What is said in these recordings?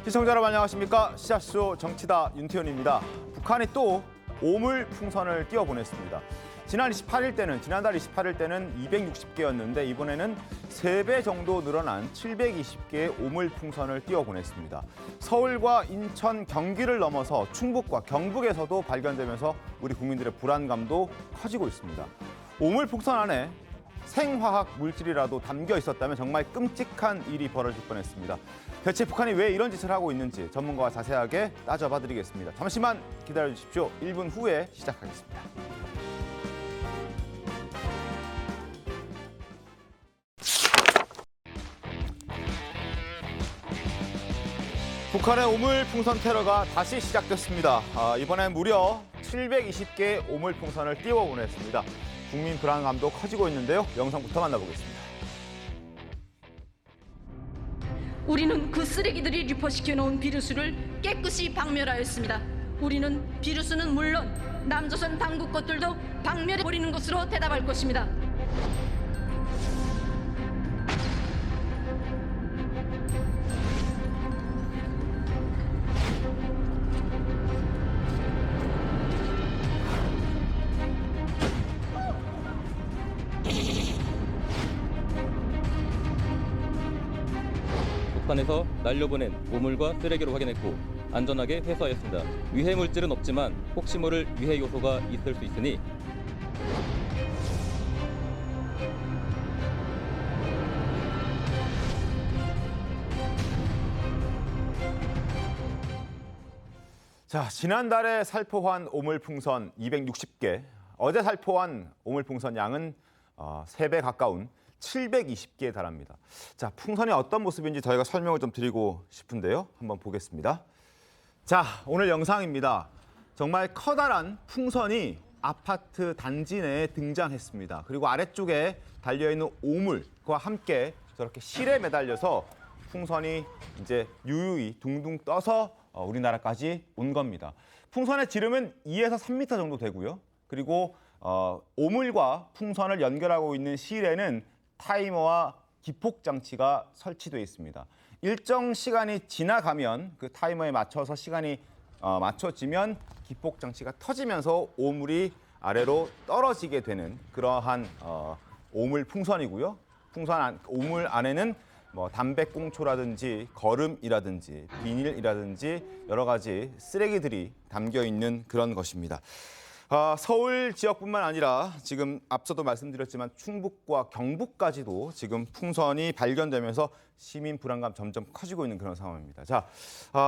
시청자 여러분 안녕하십니까? 시사쇼 정치다 윤태현입니다. 북한이 또 오물 풍선을 띄워보냈습니다. 지난달 28일 때는 260개였는데 이번에는 3배 정도 늘어난 720개의 오물 풍선을 띄워보냈습니다. 서울과 인천, 경기를 넘어서 충북과 경북에서도 발견되면서 우리 국민들의 불안감도 커지고 있습니다. 오물 풍선 안에 생화학 물질이라도 담겨 있었다면 정말 끔찍한 일이 벌어질 뻔했습니다. 대체 북한이 왜 이런 짓을 하고 있는지 전문가와 자세하게 따져봐 드리겠습니다. 잠시만 기다려 주십시오. 1분 후에 시작하겠습니다. 북한의 오물풍선 테러가 다시 시작됐습니다. 이번엔 무려 720개의 오물풍선을 띄워보냈습니다. 국민 불안감도 커지고 있는데요. 영상부터 만나보겠습니다. 우리는 그 쓰레기들이 유포시켜놓은 비루스를 깨끗이 박멸하였습니다. 우리는 비루스는 물론 남조선 당국 것들도 박멸해버리는 것으로 대답할 것입니다. 북한에서 날려보낸 오물과 쓰레기로 확인했고 안전하게 회수하였습니다. 위해 물질은 없지만 혹시 모를 위해 요소가 있을 수 있으니 자, 지난달에 살포한 오물풍선 260개, 어제 살포한 오물풍선 양은 3배 가까운 720개에 달합니다. 자, 풍선이 어떤 모습인지 저희가 설명을 좀 드리고 싶은데요. 한번 보겠습니다. 자, 오늘 영상입니다. 정말 커다란 풍선이 아파트 단지 내에 등장했습니다. 그리고 아래쪽에 달려있는 오물과 함께 저렇게 실에 매달려서 풍선이 이제 유유히 둥둥 떠서 우리나라까지 온 겁니다. 풍선의 지름은 2에서 3m 정도 되고요. 그리고 오물과 풍선을 연결하고 있는 실에는 타이머와 기폭 장치가 설치되어 있습니다. 일정 시간이 지나가면 그 타이머에 맞춰서 시간이 맞춰지면 기폭 장치가 터지면서 오물이 아래로 떨어지게 되는 그러한 오물 풍선이고요. 오물 안에는 뭐 담배꽁초라든지 거름이라든지 비닐이라든지 여러 가지 쓰레기들이 담겨 있는 그런 것입니다. 서울 지역뿐만 아니라 지금 앞서도 말씀드렸지만 충북과 경북까지도 지금 풍선이 발견되면서 시민 불안감 점점 커지고 있는 그런 상황입니다. 자,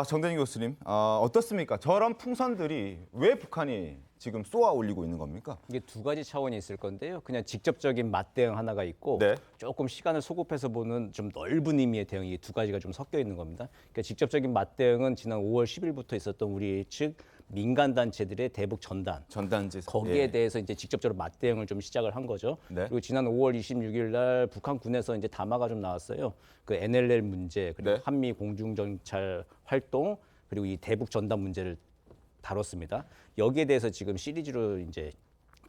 정대진 교수님 어떻습니까? 저런 풍선들이 왜 북한이 지금 쏘아 올리고 있는 겁니까? 이게 두 가지 차원이 있을 건데요. 그냥 직접적인 맞대응 하나가 있고 네. 조금 시간을 소급해서 보는 좀 넓은 의미의 대응이 두 가지가 좀 섞여 있는 겁니다. 그러니까 직접적인 맞대응은 지난 5월 10일부터 있었던 우리 측 민간 단체들의 대북 전단지 거기에 대해서 이제 직접적으로 맞대응을 좀 시작을 한 거죠. 네. 그리고 지난 5월 26일 날 북한군에서 이제 담화가 좀 나왔어요. 그 NLL 문제 그리고 네. 한미 공중 정찰 활동 그리고 이 대북 전단 문제를 다뤘습니다. 여기에 대해서 지금 시리즈로 이제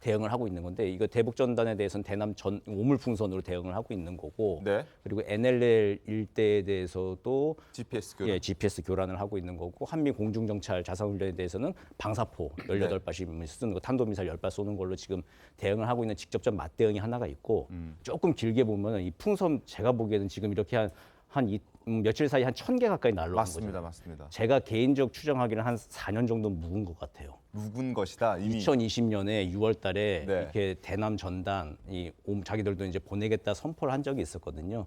대응을 하고 있는 건데 이거 대북 전단에 대해서는 대남 오물풍선으로 대응을 하고 있는 거고 네. 그리고 NLL 일대에 대해서도 GPS 교란. GPS 교란을 하고 있는 거고 한미 공중정찰 자산훈련에 대해서는 방사포 18발씩 쓰는 거 탄도미사일 10발 쏘는 걸로 지금 대응을 하고 있는 직접적 맞대응이 하나가 있고 조금 길게 보면 이 풍선 제가 보기에는 지금 이렇게 며칠 사이 한 1000개 가까이 날라온 맞습니다, 거죠. 맞습니다. 제가 개인적 추정하기는 한 4년 정도 묵은 것 같아요. 묵은 것이다 이미. 2020년에 6월 달에 네. 이렇게 대남 전단 자기들도 이제 보내겠다 선포를 한 적이 있었거든요.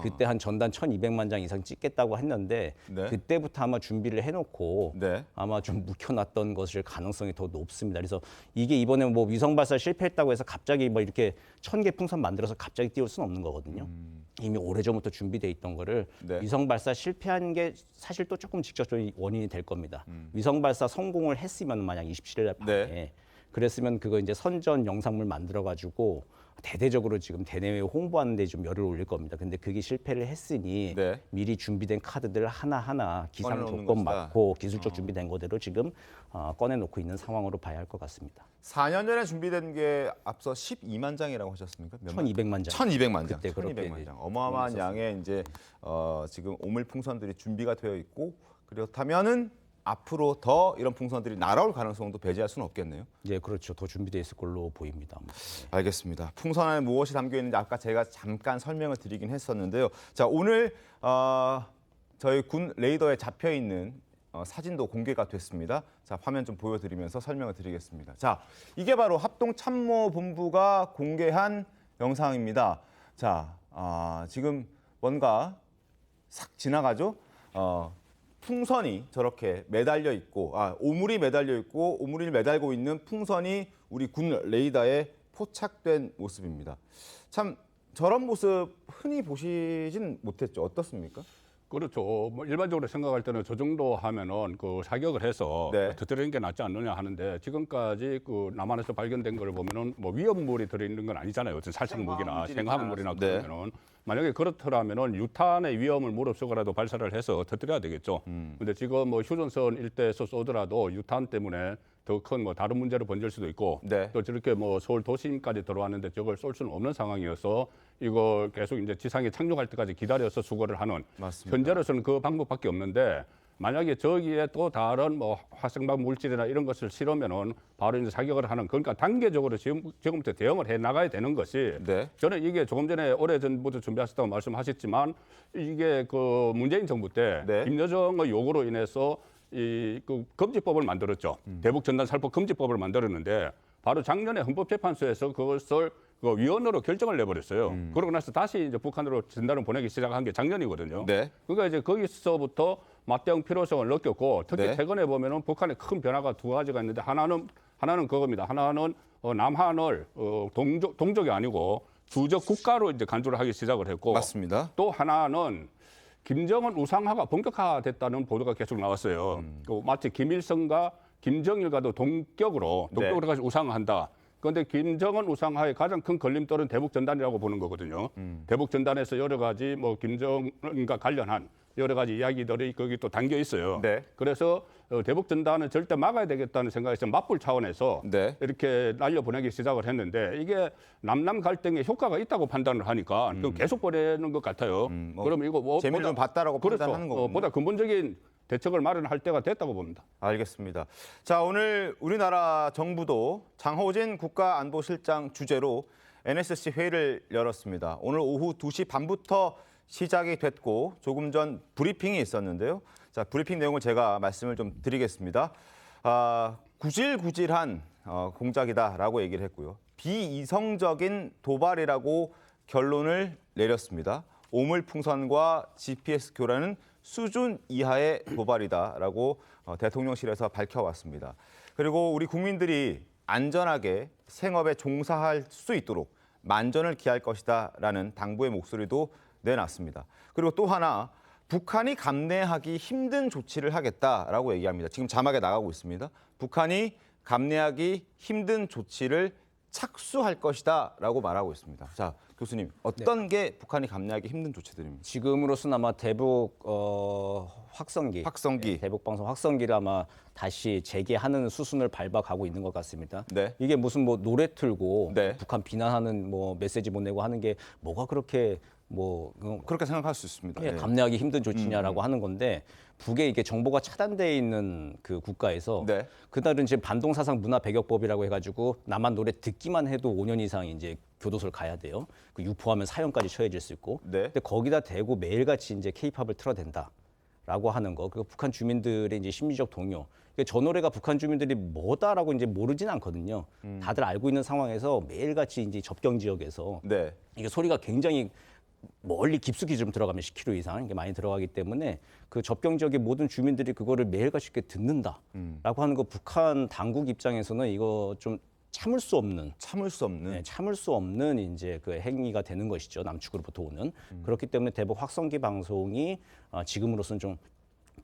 그때 한 전단 1200만 장 이상 찍겠다고 했는데 네. 그때부터 아마 준비를 해놓고 네. 아마 좀 묵혀놨던 것일 가능성이 더 높습니다. 그래서 이게 이번에 뭐 위성 발사 실패했다고 해서 갑자기 뭐 이렇게 1000개 풍선 만들어서 갑자기 띄울 수는 없는 거거든요. 이미 오래전부터 준비돼 있던 거를 네. 위성 발사 실패한 게 사실 또 조금 직접적인 원인이 될 겁니다. 위성 발사 성공을 했으면 만약 27일 날 밤에 네. 그랬으면 그거 이제 선전 영상물 만들어 가지고 대대적으로 지금 대내외 홍보하는 데 좀 열을 올릴 겁니다. 근데 그게 실패를 했으니 네. 미리 준비된 카드들 하나하나 기상 꺼내놓는 조건 것이다. 맞고 기술적 준비된 거대로 지금 꺼내놓고 있는 상황으로 봐야 할 것 같습니다. 4년 전에 준비된 게 앞서 12만 장이라고 하셨습니까? 몇 만? 1,200만 장. 1,200만 장. 그때 그렇게 1,200만 장. 어마어마한 양의 이제 지금 오물 풍선들이 준비가 되어 있고 그렇다면은 앞으로 더 이런 풍선들이 날아올 가능성도 배제할 수는 없겠네요. 예, 그렇죠. 더 준비되어 있을 걸로 보입니다. 알겠습니다. 풍선 안에 무엇이 담겨 있는지 아까 제가 잠깐 설명을 드리긴 했었는데요. 자, 오늘 저희 군 레이더에 잡혀 있는 사진도 공개가 됐습니다. 자, 화면 좀 보여드리면서 설명을 드리겠습니다. 자, 이게 바로 합동참모본부가 공개한 영상입니다. 자, 지금 뭔가 싹 지나가죠? 풍선이 저렇게 매달려 있고, 오물이 매달려 있고, 오물이 매달고 있는 풍선이 우리 군 레이더에 포착된 모습입니다. 참 저런 모습 흔히 보시진 못했죠. 어떻습니까? 그렇죠. 뭐 일반적으로 생각할 때는 저 정도 하면은 그 사격을 해서 네. 터뜨리는 게 낫지 않느냐 하는데 지금까지 그 남한에서 발견된 걸 보면은 뭐 위험물이 들어있는 건 아니잖아요. 어떤 살상 무기나 생화물이나 네. 그러면은 만약에 그렇더라면은 유탄의 위험을 무릅쓰고라도 발사를 해서 터뜨려야 되겠죠. 근데 지금 뭐 휴전선 일대에서 쏘더라도 유탄 때문에 더 큰 뭐 다른 문제로 번질 수도 있고 네. 또 저렇게 뭐 서울 도심까지 들어왔는데 저걸 쏠 수는 없는 상황이어서 이걸 계속 이제 지상에 착륙할 때까지 기다려서 수거를 하는 맞습니다. 현재로서는 그 방법밖에 없는데 만약에 저기에 또 다른 뭐 활성방 물질이나 이런 것을 실으면은 바로 이제 사격을 하는 그러니까 단계적으로 지금부터 대응을 해 나가야 되는 것이 네. 저는 이게 조금 전에 오래전부터 준비하셨다고 말씀하셨지만 이게 그 문재인 정부 때 네. 김여정의 요구로 인해서 그 금지법을 만들었죠. 대북 전단 살포 금지법을 만들었는데 바로 작년에 헌법재판소에서 그것을 그 위헌으로 결정을 내버렸어요. 그러고 나서 다시 이제 북한으로 전단을 보내기 시작한 게 작년이거든요. 네. 그러니까 이제 거기서부터 맞대응 필요성을 느꼈고 특히 네. 최근에 보면은 북한의 큰 변화가 두 가지가 있는데 하나는 그겁니다. 하나는 남한을 동족이 아니고 주적 국가로 이제 간주를 하기 시작을 했고 맞습니다. 또 하나는 김정은 우상화가 본격화됐다는 보도가 계속 나왔어요. 그 마치 김일성과 김정일과도 동격으로 네. 같이 우상화한다. 그런데 김정은 우상화의 가장 큰 걸림돌은 대북 전단이라고 보는 거거든요. 대북 전단에서 여러 가지 뭐 김정은과 관련한 여러 가지 이야기들이 거기 또 담겨 있어요. 네. 그래서 대북 전단은 절대 막아야 되겠다는 생각에서 맞불 차원에서 네. 이렇게 날려보내기 시작을 했는데 이게 남남 갈등에 효과가 있다고 판단을 하니까 그 계속 보내는 것 같아요. 뭐 그럼 이거 뭐 재미를 좀 봤다라고 그렇죠. 판단하는 거군요. 보다 근본적인 대책을 마련할 때가 됐다고 봅니다. 알겠습니다. 자, 오늘 우리나라 정부도 장호진 국가안보실장 주재로 NSC 회의를 열었습니다. 오늘 오후 2시 반부터 시작이 됐고 조금 전 브리핑이 있었는데요. 자, 브리핑 내용을 제가 말씀을 좀 드리겠습니다. 구질구질한 공작이다라고 얘기를 했고요. 비이성적인 도발이라고 결론을 내렸습니다. 오물풍선과 GPS 교란은 수준 이하의 도발이다라고 대통령실에서 밝혀왔습니다. 그리고 우리 국민들이 안전하게 생업에 종사할 수 있도록 만전을 기할 것이다라는 당부의 목소리도 내놨습니다. 그리고 또 하나 북한이 감내하기 힘든 조치를 하겠다라고 얘기합니다. 지금 자막에 나가고 있습니다. 북한이 감내하기 힘든 조치를 착수할 것이다라고 말하고 있습니다. 자, 교수님, 어떤 게 북한이 감내하기 힘든 조치들입니까? 지금으로서는 아마 대북 확성기, 확성기. 대북 방송 확성기를 아마 다시 재개하는 수순을 밟아가고 있는 것 같습니다. 네. 이게 무슨 뭐 노래 틀고 네. 북한 비난하는 뭐 메시지 보내고 하는 게 뭐가 그렇게 뭐 그렇게 생각할 수 있습니다. 예. 감내하기 힘든 조치냐라고 하는 건데 북에 이게 정보가 차단돼 있는 그 국가에서 네. 그날은 이제 반동사상 문화배격법이라고 해가지고 남한 노래 듣기만 해도 5년 이상 이제 교도소를 가야 돼요. 그 유포하면 사형까지 처해질 수 있고. 네. 근데 거기다 대고 매일같이 이제 케이팝을 틀어댄다라고 하는 거. 그리고 북한 주민들의 이제 심리적 동요. 저 노래가 북한 주민들이 뭐다라고 이제 모르진 않거든요. 다들 알고 있는 상황에서 매일같이 이제 접경 지역에서 네. 이게 소리가 굉장히 멀리 깊숙이 좀 들어가면 10km 이상 이게 많이 들어가기 때문에 그 접경 지역의 모든 주민들이 그거를 매일같이 이렇게 듣는다라고 하는 거 북한 당국 입장에서는 이거 좀 참을 수 없는 참을 수 없는 이제 그 행위가 되는 것이죠. 남측으로부터 오는 그렇기 때문에 대북 확성기 방송이 지금으로서는 좀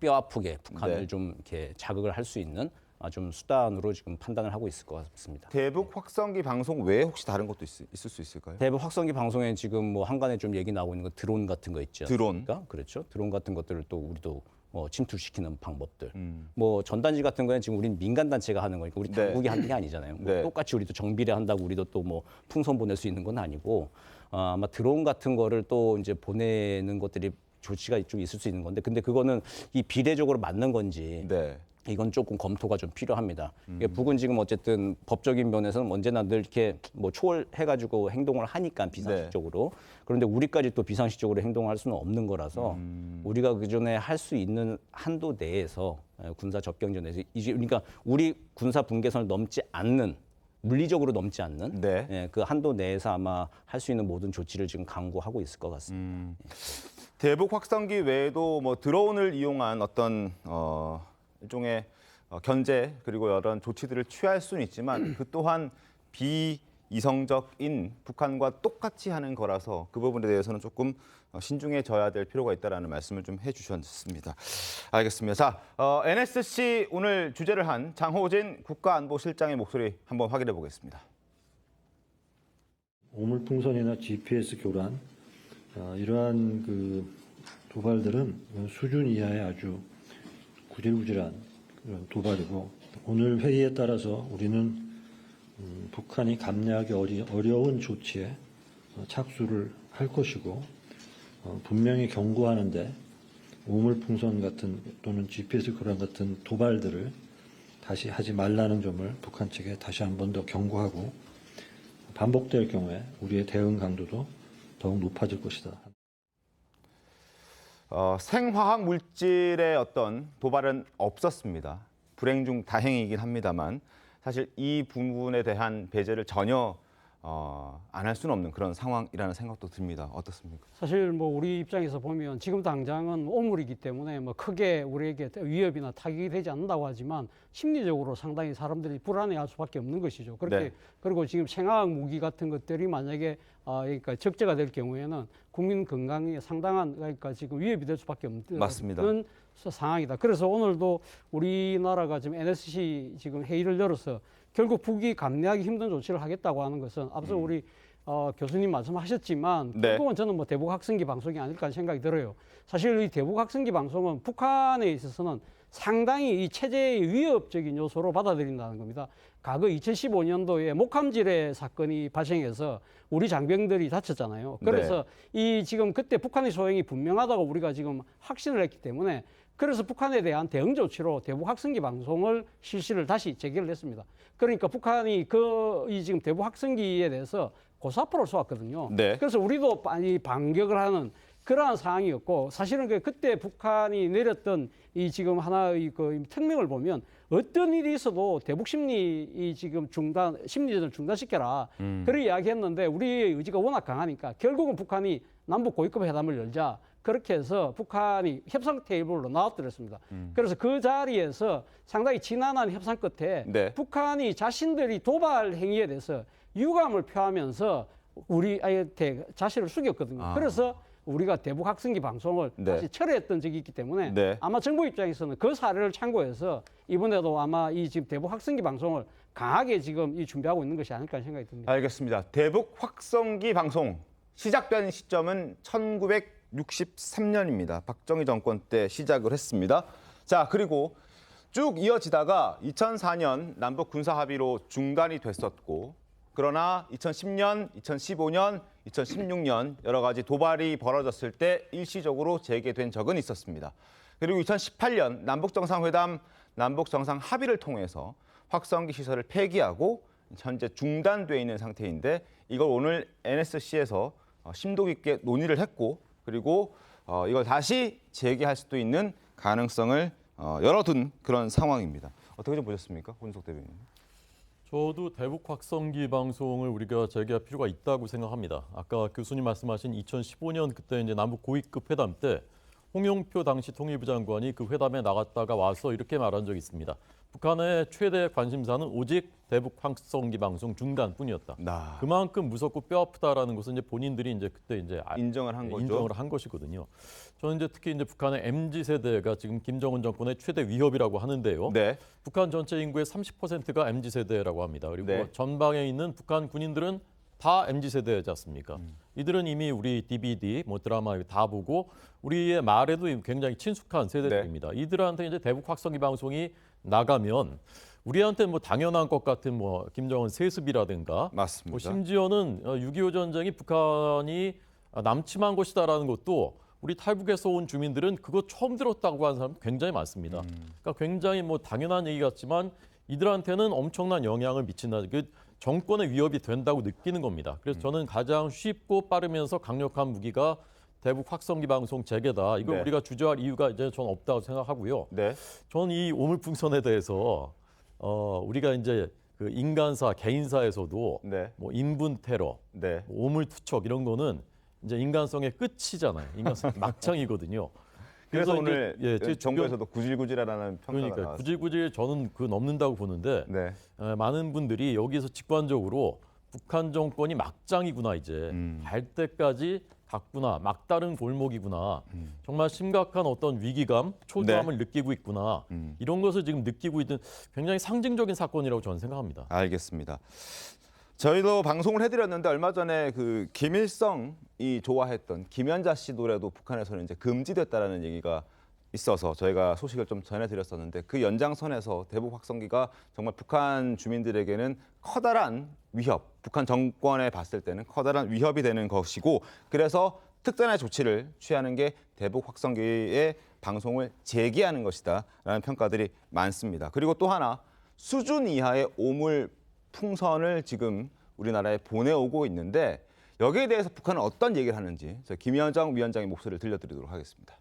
뼈 아프게 북한을 네. 좀 이렇게 자극을 할 수 있는 좀 수단으로 지금 판단을 하고 있을 것 같습니다. 대북 확성기 방송 외에 혹시 다른 것도 있을 수 있을까요? 대북 확성기 방송에 지금 뭐 한간에 좀 얘기 나오고 있는 거 드론 같은 거 있죠. 드론. 그렇죠. 드론 같은 것들을 또 우리도 침투시키는 방법들. 뭐 전단지 같은 거는 지금 우리는 민간 단체가 하는 거니까 우리 네. 당국이 하는 게 아니잖아요. 뭐 네. 똑같이 우리도 정비례 한다고 우리도 또 뭐 풍선 보낼 수 있는 건 아니고 아마 드론 같은 거를 또 이제 보내는 것들이 조치가 좀 있을 수 있는 건데 근데 그거는 이 비례적으로 맞는 건지 네. 이건 조금 검토가 좀 필요합니다. 이게 북은 지금 어쨌든 법적인 면에서는 언제나 늘 이렇게 뭐 초월해가지고 행동을 하니까 비상식적으로. 그런데 우리까지 또 비상식적으로 행동할 수는 없는 거라서 우리가 그 전에 할 수 있는 한도 내에서 군사 접경전에서 이제 그러니까 우리 군사 분계선을 넘지 않는 물리적으로 넘지 않는 네. 그 한도 내에서 아마 할 수 있는 모든 조치를 지금 강구하고 있을 것 같습니다. 대북 확성기 외에도 뭐 드론을 이용한 어떤 일종의 견제 그리고 여러 조치들을 취할 수는 있지만 그 또한 비이성적인 북한과 똑같이 하는 거라서 그 부분에 대해서는 조금 신중해져야 될 필요가 있다라는 말씀을 좀 해주셨습니다. 알겠습니다. 자, NSC 오늘 주재를 한 장호진 국가안보실장의 목소리 한번 확인해 보겠습니다. 오물풍선이나 GPS 교란 이러한 그 도발들은 수준 이하의 아주 구질구질한 그런 도발이고 오늘 회의에 따라서 우리는 북한이 감내하기 어려운 조치에 착수를 할 것이고 분명히 경고하는데 오물풍선 같은 또는 GPS 교란 같은 도발들을 다시 하지 말라는 점을 북한 측에 다시 한 번 더 경고하고 반복될 경우에 우리의 대응 강도도 더욱 높아질 것이다. 생화학 물질의 어떤 도발은 없었습니다. 불행 중 다행이긴 합니다만 사실 이 부분에 대한 배제를 전혀 안 할 수는 없는 그런 상황이라는 생각도 듭니다. 어떻습니까? 사실 뭐 우리 입장에서 보면 지금 당장은 오물이기 때문에 뭐 크게 우리에게 위협이나 타격이 되지 않는다고 하지만 심리적으로 상당히 사람들이 불안해할 수밖에 없는 것이죠. 그렇게 네. 그리고 지금 생화학 무기 같은 것들이 만약에 그러니까 적재가 될 경우에는 국민 건강에 상당한 그러니까 지금 위협이 될 수밖에 없는 맞습니다. 상황이다. 그래서 오늘도 우리나라가 지금 NSC 지금 회의를 열어서 결국 북이 감내하기 힘든 조치를 하겠다고 하는 것은 앞서 우리 교수님 말씀하셨지만 네. 결국은 저는 뭐 대북 학생기 방송이 아닐까 하는 생각이 들어요. 사실 이 대북 학생기 방송은 북한에 있어서는 상당히 이 체제의 위협적인 요소로 받아들인다는 겁니다. 과거 2015년도에 목함지뢰 사건이 발생해서 우리 장병들이 다쳤잖아요. 그래서 이 지금 그때 북한의 소행이 분명하다고 우리가 지금 확신을 했기 때문에 그래서 북한에 대한 대응 조치로 대북 학생기 방송을 실시를 다시 재개를 했습니다. 그러니까 북한이 이 지금 대북 학생기에 대해서 고사포를 쏘았거든요. 네. 그래서 우리도 많이 반격을 하는 그러한 상황이었고 사실은 그때 북한이 내렸던 이 지금 하나의 그 특명을 보면 어떤 일이 있어도 대북 심리 지금 심리전을 중단시켜라. 그렇게 이야기했는데 우리의 의지가 워낙 강하니까 결국은 북한이 남북 고위급 회담을 열자. 그렇게 해서 북한이 협상 테이블로 나왔더랬습니다. 그래서 그 자리에서 상당히 지난한 협상 끝에 네. 북한이 자신들이 도발 행위에 대해서 유감을 표하면서 우리한테 자신을 숙였거든요. 그래서 우리가 대북 학생기 방송을 네. 다시 철회했던 적이 있기 때문에 네. 아마 정부 입장에서는 그 사례를 참고해서 이번에도 아마 이 지금 대북 학생기 방송을 강하게 지금 준비하고 있는 것이 아닐까 하는 생각이 듭니다. 알겠습니다. 대북 확성기 방송 시작된 시점은 1963년입니다. 박정희 정권 때 시작을 했습니다. 자, 그리고 쭉 이어지다가 2004년 남북 군사 합의로 중단이 됐었고 그러나 2010년, 2015년, 2016년 여러 가지 도발이 벌어졌을 때 일시적으로 재개된 적은 있었습니다. 그리고 2018년 남북정상회담, 남북정상 합의를 통해서 확성기 시설을 폐기하고 현재 중단돼 있는 상태인데 이걸 오늘 NSC에서 심도 깊게 논의를 했고 그리고 이걸 다시 재개할 수도 있는 가능성을 열어둔 그런 상황입니다. 어떻게 좀 보셨습니까, 권석 대변인? 저도 대북 확성기 방송을 우리가 재개할 필요가 있다고 생각합니다. 아까 교수님 말씀하신 2015년 그때 이제 남북 고위급 회담 때 홍영표 당시 통일부 장관이 그 회담에 나갔다가 와서 이렇게 말한 적이 있습니다. 북한의 최대 관심사는 오직 대북 확성기 방송 중단뿐이었다. 그만큼 무섭고 뼈 아프다라는 것은 이제 본인들이 이제 그때 이제 인정을 한 거죠. 인정을 한 것이거든요. 저는 이제 특히 이제 북한의 MZ 세대가 지금 김정은 정권의 최대 위협이라고 하는데요. 네. 북한 전체 인구의 30%가 MZ 세대라고 합니다. 그리고 네. 전방에 있는 북한 군인들은 다 MZ 세대지 않습니까? 이들은 이미 우리 DVD, 뭐 드라마 다 보고 우리의 말에도 굉장히 친숙한 세대들입니다. 이들한테 이제 대북 확성기 방송이 나가면 우리한테 뭐 당연한 것 같은 뭐 김정은 세습이라든가 맞습니다. 뭐 심지어는 6.25 전쟁이 북한이 남침한 것이다라는 것도 우리 탈북에서 온 주민들은 그거 처음 들었다고 하는 사람 굉장히 많습니다. 그러니까 굉장히 뭐 당연한 얘기 같지만 이들한테는 엄청난 영향을 미친다. 그 정권의 위협이 된다고 느끼는 겁니다. 그래서 저는 가장 쉽고 빠르면서 강력한 무기가 대북 확성기 방송 재개다. 이걸 네. 우리가 주저할 이유가 이제 저는 없다고 생각하고요. 네. 저는 이 오물풍선에 대해서 우리가 이제 그 인간사, 개인사에서도 네. 뭐 인분 테러, 네. 뭐 오물투척 이런 거는 이제 인간성의 끝이잖아요. 인간성 막창이거든요. 그래서 이제, 오늘 제 주변- 정부에서도 구질구질하다는 평가가 그러니까 나왔어요. 구질구질 저는 그 넘는다고 보는데 네. 많은 분들이 여기서 직관적으로 북한 정권이 막장이구나 이제 갈 때까지 갔구나 막다른 골목이구나 정말 심각한 어떤 위기감 초조함을 느끼고 있구나 이런 것을 지금 느끼고 있는 굉장히 상징적인 사건이라고 저는 생각합니다. 알겠습니다. 저희도 방송을 해드렸는데 얼마 전에 그 김일성이 좋아했던 김연자 씨 노래도 북한에서는 이제 금지됐다라는 얘기가 있어서 저희가 소식을 좀 전해드렸었는데 그 연장선에서 대북 확성기가 정말 북한 주민들에게는 커다란 위협, 북한 정권에 봤을 때는 커다란 위협이 되는 것이고 그래서 특단의 조치를 취하는 게 대북 확성기의 방송을 재개하는 것이다라는 평가들이 많습니다. 그리고 또 하나 수준 이하의 오물 풍선을 지금 우리나라에 보내오고 있는데 여기에 대해서 북한은 어떤 얘기를 하는지 김여정 위원장의 목소리를 들려드리도록 하겠습니다.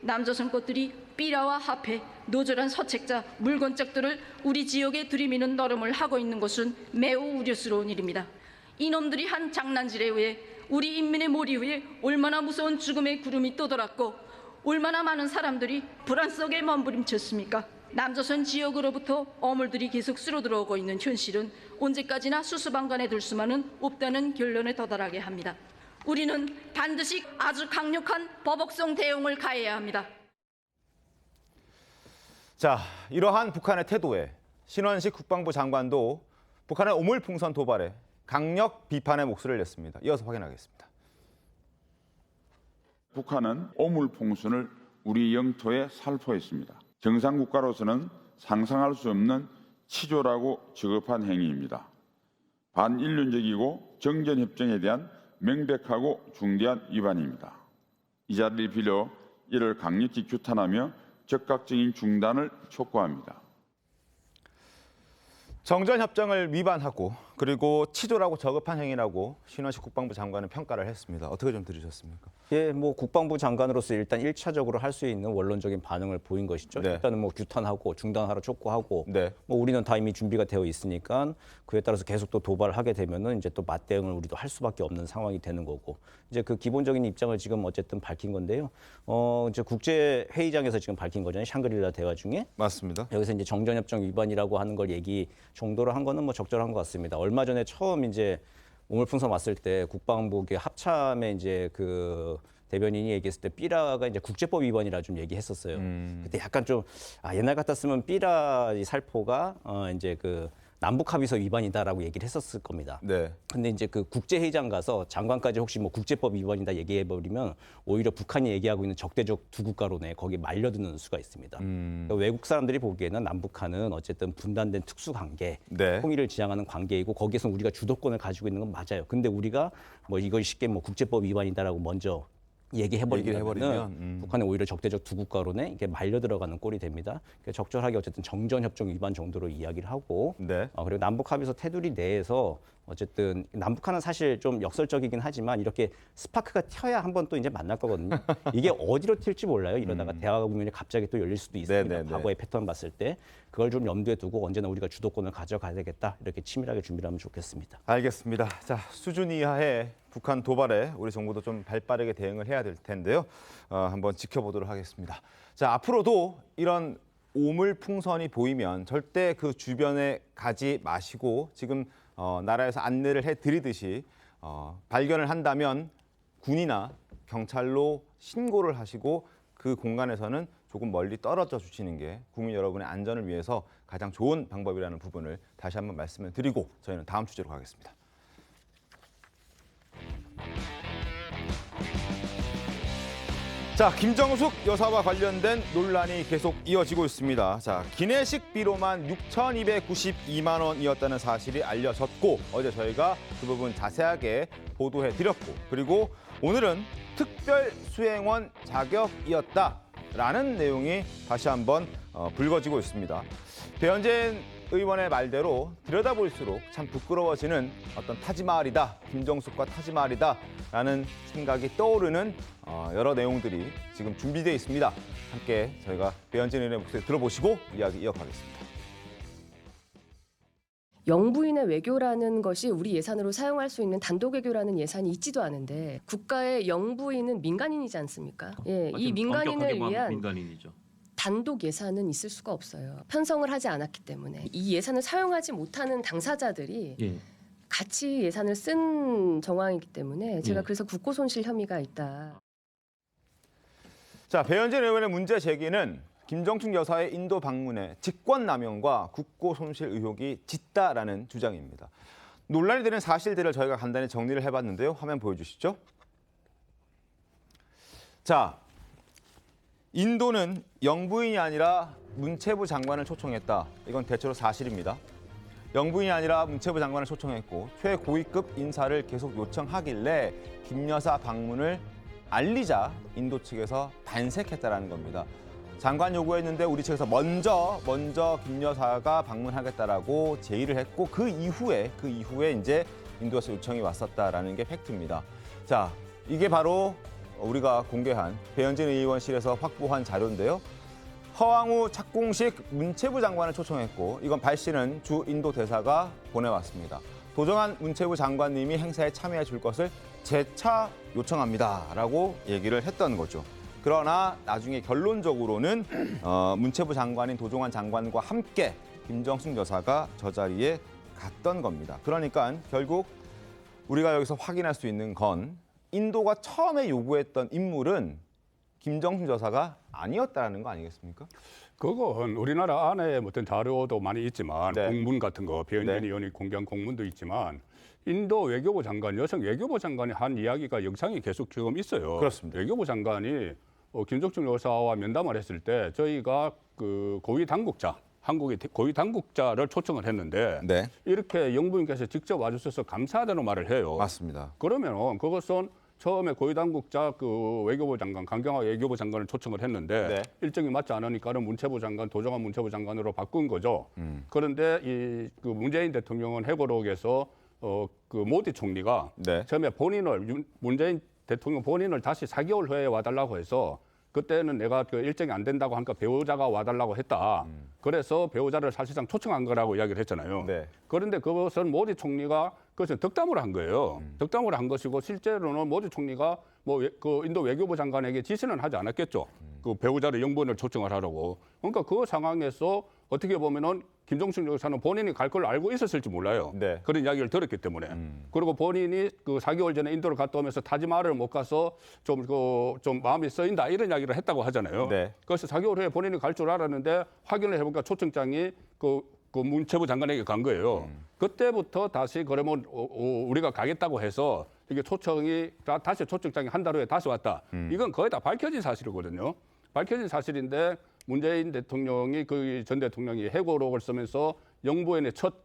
남조선 것들이 삐라와 화폐, 노절한 서책자, 물건짝들을 우리 지역에 들이미는 노름을 하고 있는 것은 매우 우려스러운 일입니다. 이놈들이 한 장난질에 의해 우리 인민의 머리 위에 얼마나 무서운 죽음의 구름이 떠돌았고 얼마나 많은 사람들이 불안 속에 머무림쳤습니까? 남조선 지역으로부터 어물들이 계속 쓸어들어오고 있는 현실은 언제까지나 수수방관에 둘 수만은 없다는 결론에 도달하게 합니다. 우리는 반드시 아주 강력한 보복성 대응을 가해야 합니다. 자, 이러한 북한의 태도에 신원식 국방부 장관도 북한의 오물풍선 도발에 강력 비판의 목소리를 냈습니다. 이어서 확인하겠습니다. 북한은 오물풍선을 우리 영토에 살포했습니다. 정상국가로서는 상상할 수 없는 치졸하고 저급한 행위입니다. 반인륜적이고 정전협정에 대한 명백하고 중대한 위반입니다. 이 자리를 빌어 이를 강력히 규탄하며 적극적인 중단을 촉구합니다. 정전협정을 위반하고 그리고 치졸하고 저급한 행위라고 신원식 국방부 장관은 평가를 했습니다. 어떻게 좀 들으셨습니까? 예, 뭐 국방부 장관으로서 일단 1차적으로 할 수 있는 원론적인 반응을 보인 것이죠. 네. 일단은 뭐 규탄하고 중단하라 촉구하고 네. 뭐 우리는 다 이미 준비가 되어 있으니까 그에 따라서 계속 또 도발을 하게 되면은 이제 또 맞대응을 우리도 할 수밖에 없는 상황이 되는 거고 이제 그 기본적인 입장을 지금 어쨌든 밝힌 건데요. 이제 국제 회의장에서 지금 밝힌 거잖아요. 샹그릴라 대화 중에 맞습니다. 여기서 이제 정전협정 위반이라고 하는 걸 얘기 정도로 한 거는 뭐 적절한 것 같습니다. 얼마 전에 처음 이제 오물풍선 왔을 때 국방부 합참에 이제 그 대변인이 얘기했을 때 삐라가 이제 국제법 위반이라 좀 얘기했었어요. 그때 약간 좀 옛날 같았으면 삐라 이 살포가 이제 그 남북 합의서 위반이다라고 얘기를 했었을 겁니다. 네. 근데 이제 그 국제회의장 가서 장관까지 혹시 뭐 국제법 위반이다 얘기해버리면 오히려 북한이 얘기하고 있는 적대적 두 국가론에 거기에 말려드는 수가 있습니다. 그러니까 외국 사람들이 보기에는 남북한은 어쨌든 분단된 특수관계, 네. 통일을 지향하는 관계이고 거기에서 우리가 주도권을 가지고 있는 건 맞아요. 근데 우리가 뭐 이걸 쉽게 뭐 국제법 위반이다라고 먼저 얘기를 얘기해버리면 해버리면, 북한이 오히려 적대적 두 국가론에 이게 말려 들어가는 꼴이 됩니다. 그러니까 적절하게 어쨌든 정전협정 위반 정도로 이야기를 하고 네. 그리고 남북 합의서 테두리 내에서 어쨌든 남북한은 사실 좀 역설적이긴 하지만 이렇게 스파크가 튀어야 한번 또 이제 만날 거거든요. 이게 어디로 튈지 몰라요. 이러다가 대화 국면이 갑자기 또 열릴 수도 있습니다. 네네네. 과거의 패턴 봤을 때 그걸 좀 염두에 두고 언제나 우리가 주도권을 가져가야 되겠다. 이렇게 치밀하게 준비를 하면 좋겠습니다. 알겠습니다. 자, 수준 이하의 북한 도발에 우리 정부도 좀 발빠르게 대응을 해야 될 텐데요. 한번 지켜보도록 하겠습니다. 자, 앞으로도 이런 오물풍선이 보이면 절대 그 주변에 가지 마시고 지금 나라에서 안내를 해드리듯이 발견을 한다면 군이나 경찰로 신고를 하시고 그 공간에서는 조금 멀리 떨어져 주시는 게 국민 여러분의 안전을 위해서 가장 좋은 방법이라는 부분을 다시 한번 말씀을 드리고 저희는 다음 주제로 가겠습니다. 자, 김정숙 여사와 관련된 논란이 계속 이어지고 있습니다. 자, 기내식비로만 6,292만 원이었다는 사실이 알려졌고 어제 저희가 그 부분 자세하게 보도해드렸고 그리고 오늘은 특별 수행원 자격이었다라는 내용이 다시 한번 불거지고 있습니다. 배현진 의원의 말대로 들여다볼수록 참 부끄러워지는 어떤 타지마할이다, 김정숙과 타지마할이다라는 생각이 떠오르는 여러 내용들이 지금 준비되어 있습니다. 함께 저희가 배현진 의원의 목소리 들어보시고 이야기 이어가겠습니다. 영부인의 외교라는 것이 우리 예산으로 사용할 수 있는 단독 외교라는 예산이 있지도 않은데 국가의 영부인은 민간인이지 않습니까? 예, 이 민간인을 위한 민간인이죠. 단독 예산은 있을 수가 없어요. 편성을 하지 않았기 때문에 이 예산을 사용하지 못하는 당사자들이 예. 같이 예산을 쓴 정황이기 때문에 제가 예. 그래서 국고손실 혐의가 있다. 자, 배현진 의원의 문제 제기는 김정숙 여사의 인도 방문에 직권남용과 국고손실 의혹이 짙다라는 주장입니다. 논란이 되는 사실들을 저희가 간단히 정리를 해봤는데요. 화면 보여주시죠. 자, 인도는 영부인이 아니라 문체부 장관을 초청했다. 이건 대체로 사실입니다. 영부인이 아니라 문체부 장관을 초청했고 최고위급 인사를 계속 요청하길래 김 여사 방문을 알리자 인도 측에서 반색했다라는 겁니다. 장관 요구했는데 우리 측에서 먼저 김 여사가 방문하겠다라고 제의를 했고 그 이후에 이제 인도에서 요청이 왔었다라는 게 팩트입니다. 자, 이게 바로 우리가 공개한 배현진 의원실에서 확보한 자료인데요. 허왕우 착공식 문체부 장관을 초청했고 이건 발 씨는 주 인도 대사가 보내왔습니다. 도정한 문체부 장관님이 행사에 참여해 줄 것을 재차 요청합니다라고 얘기를 했던 거죠. 그러나 나중에 결론적으로는 문체부 장관인 도종환 장관과 함께 김정숙 여사가 저 자리에 갔던 겁니다. 그러니까 결국 우리가 여기서 확인할 수 있는 건 인도가 처음에 요구했던 인물은 김정숙 여사가 아니었다는 거 아니겠습니까? 그건 우리나라 안에 어떤 자료도 많이 있지만 네. 공문 같은 거 배현진 네. 의원이 공개한 공문도 있지만 인도 외교부 장관, 여성 외교부 장관이 한 이야기가 영상이 계속 지금 있어요. 그렇습니다. 외교부 장관이 김정숙 여사와 면담을 했을 때 저희가 그 고위 당국자, 한국의 고위 당국자를 초청을 했는데 네, 이렇게 영부인께서 직접 와주셔서 감사하다는 말을 해요. 맞습니다. 그러면 그것은 처음에 고위 당국자 그 외교부 장관, 강경화 외교부 장관을 초청을 했는데 네. 일정이 맞지 않으니까는 문체부 장관, 도정환 문체부 장관으로 바꾼 거죠. 그런데 이 그 문재인 대통령은 회고록에서 그 모디 총리가 네. 처음에 문재인 대통령 본인을 다시 4개월 후에 와달라고 해서 그때는 내가 그 일정이 안 된다고 하니까 배우자가 와달라고 했다. 그래서 배우자를 사실상 초청한 거라고 이야기를 했잖아요. 네. 그런데 그것은 모디 총리가 그것은 덕담으로 한 거예요. 덕담으로 한 것이고 실제로는 모디 총리가 그 인도 외교부 장관에게 지시는 하지 않았겠죠. 그 배우자를 영부인을 초청을 하라고. 그러니까 그 상황에서 어떻게 보면은 김정숙 여사는 본인이 갈 걸 알고 있었을지 몰라요. 네. 그런 이야기를 들었기 때문에. 그리고 본인이 그 4개월 전에 인도를 갔다 오면서 타지마할을 못 가서 좀 마음이 쓰인다 이런 이야기를 했다고 하잖아요. 네. 그래서 4개월 후에 본인이 갈 줄 알았는데 확인을 해보니까 초청장이 그 문체부 장관에게 간 거예요. 그때부터 다시 그러면 우리가 가겠다고 해서 이게 초청이 다시 초청장이 한 달 후에 다시 왔다. 이건 거의 다 밝혀진 사실이거든요. 밝혀진 사실인데 문재인 대통령이 그 전 대통령이 회고록을 쓰면서 영부인의 첫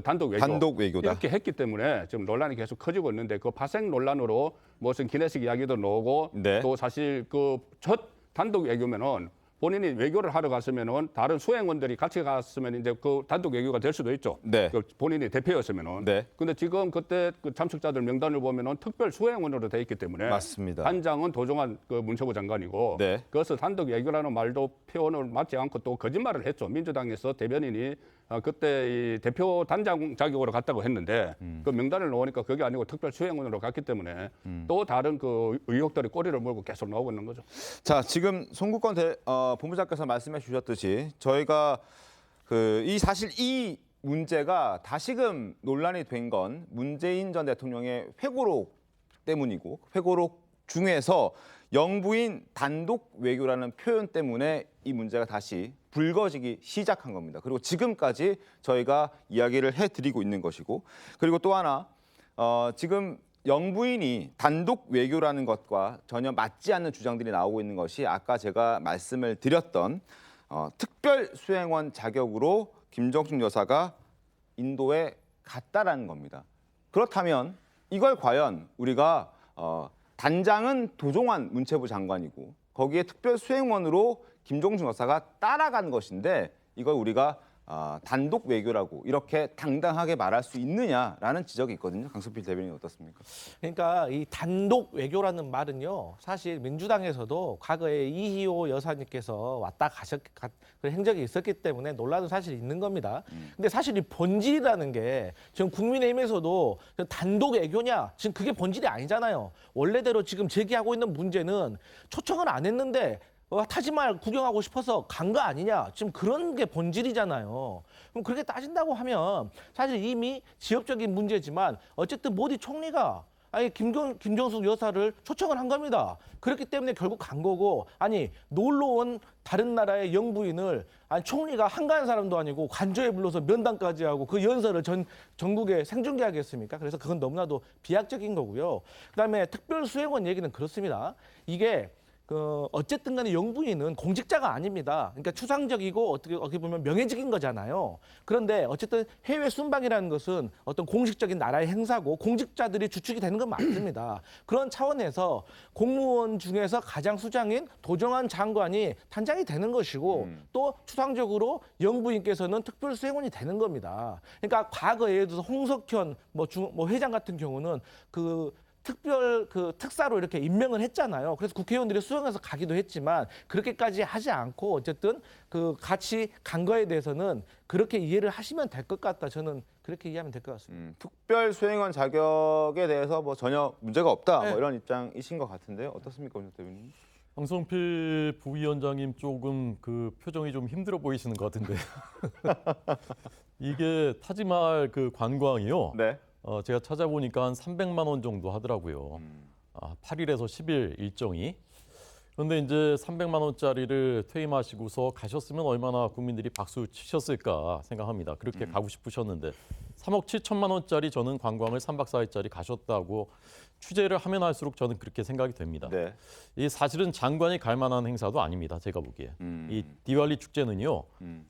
단독 외교다. 이렇게 했기 때문에 지금 논란이 계속 커지고 있는데 그 파생 논란으로 무슨 기내식 이야기도 나오고 네. 또 사실 그 첫 단독 외교면은 본인이 외교를 하러 갔으면은 다른 수행원들이 같이 갔으면 이제 그 단독 외교가 될 수도 있죠. 네. 그 본인이 대표였으면은. 네. 근데 지금 그때 그 참석자들 명단을 보면은 특별 수행원으로 돼 있기 때문에 맞습니다. 단장은 도종환 그 문체부 장관이고 네. 그것을 단독 외교라는 말도 표현을 맞지 않고 또 거짓말을 했죠. 민주당에서 대변인이 그때 이 대표 단장 자격으로 갔다고 했는데 그 명단을 놓으니까 그게 아니고 특별 수행원으로 갔기 때문에 또 다른 그 의혹들이 꼬리를 물고 계속 나오고 있는 거죠. 자, 지금 송국권 본부장께서 말씀해 주셨듯이 저희가 사실 이 문제가 다시금 논란이 된 건 문재인 전 대통령의 회고록 때문이고 회고록 중에서 영부인 단독 외교라는 표현 때문에 이 문제가 다시 불거지기 시작한 겁니다. 그리고 지금까지 저희가 이야기를 해드리고 있는 것이고, 그리고 또 하나 지금 영부인이 단독 외교라는 것과 전혀 맞지 않는 주장들이 나오고 있는 것이 아까 제가 말씀을 드렸던 특별 수행원 자격으로 김정숙 여사가 인도에 갔다라는 겁니다. 그렇다면 이걸 과연 우리가 단장은 도종환 문체부 장관이고 거기에 특별 수행원으로 김정숙 여사가 따라간 것인데 이걸 우리가 단독 외교라고 이렇게 당당하게 말할 수 있느냐라는 지적이 있거든요. 강성필 대변인 어떻습니까? 그러니까 이 단독 외교라는 말은요, 사실 민주당에서도 과거에 이희호 여사님께서 왔다 그 행적이 있었기 때문에 논란은 사실 있는 겁니다. 근데 사실 이 본질이라는 게 지금 국민의힘에서도 단독 외교냐, 지금 그게 본질이 아니잖아요. 원래대로 지금 제기하고 있는 문제는 초청을 안 했는데 타지말 구경하고 싶어서 간 거 아니냐. 지금 그런 게 본질이잖아요. 그럼 그렇게 따진다고 하면 사실 이미 지역적인 문제지만 어쨌든 모디 총리가 김정숙 여사를 초청을 한 겁니다. 그렇기 때문에 결국 간 거고, 놀러 온 다른 나라의 영부인을 총리가 한가한 사람도 아니고 관저에 불러서 면담까지 하고 그 연설을 전국에 생중계하겠습니까? 그래서 그건 너무나도 비약적인 거고요. 그다음에 특별 수행원 얘기는 그렇습니다. 이게 어쨌든 간에 영부인은 공직자가 아닙니다. 그러니까 추상적이고 어떻게 보면 명예직인 거잖아요. 그런데 어쨌든 해외 순방이라는 것은 어떤 공식적인 나라의 행사고 공직자들이 주축이 되는 건 맞습니다. 그런 차원에서 공무원 중에서 가장 수장인 도종환 장관이 단장이 되는 것이고 또 추상적으로 영부인께서는 특별 수행원이 되는 겁니다. 그러니까 과거에 예를 들어서 홍석현 회장 같은 경우는 특사로 이렇게 임명을 했잖아요. 그래서 국회의원들이 수용해서 가기도 했지만 그렇게까지 하지 않고 어쨌든 같이 간 거에 대해서는 그렇게 이해를 하시면 될 것 같다. 저는 그렇게 이해하면 될 것 같습니다. 특별 수행원 자격에 대해서 전혀 문제가 없다. 네. 이런 입장이신 것 같은데요. 어떻습니까, 오늘 대변인? 황성필 부위원장님 조금 표정이 좀 힘들어 보이시는 것 같은데 이게 타지말 관광이요. 네. 제가 찾아보니까 한 300만 원 정도 하더라고요. 8일에서 10일 일정이. 그런데 이제 300만 원짜리를 퇴임하시고서 가셨으면 얼마나 국민들이 박수 치셨을까 생각합니다. 그렇게 가고 싶으셨는데 3억 7천만 원짜리 저는 관광을 3박 4일짜리 가셨다고 취재를 하면 할수록 저는 그렇게 생각이 됩니다. 네. 이 사실은 장관이 갈 만한 행사도 아닙니다. 제가 보기에. 이 디왈리 축제는요.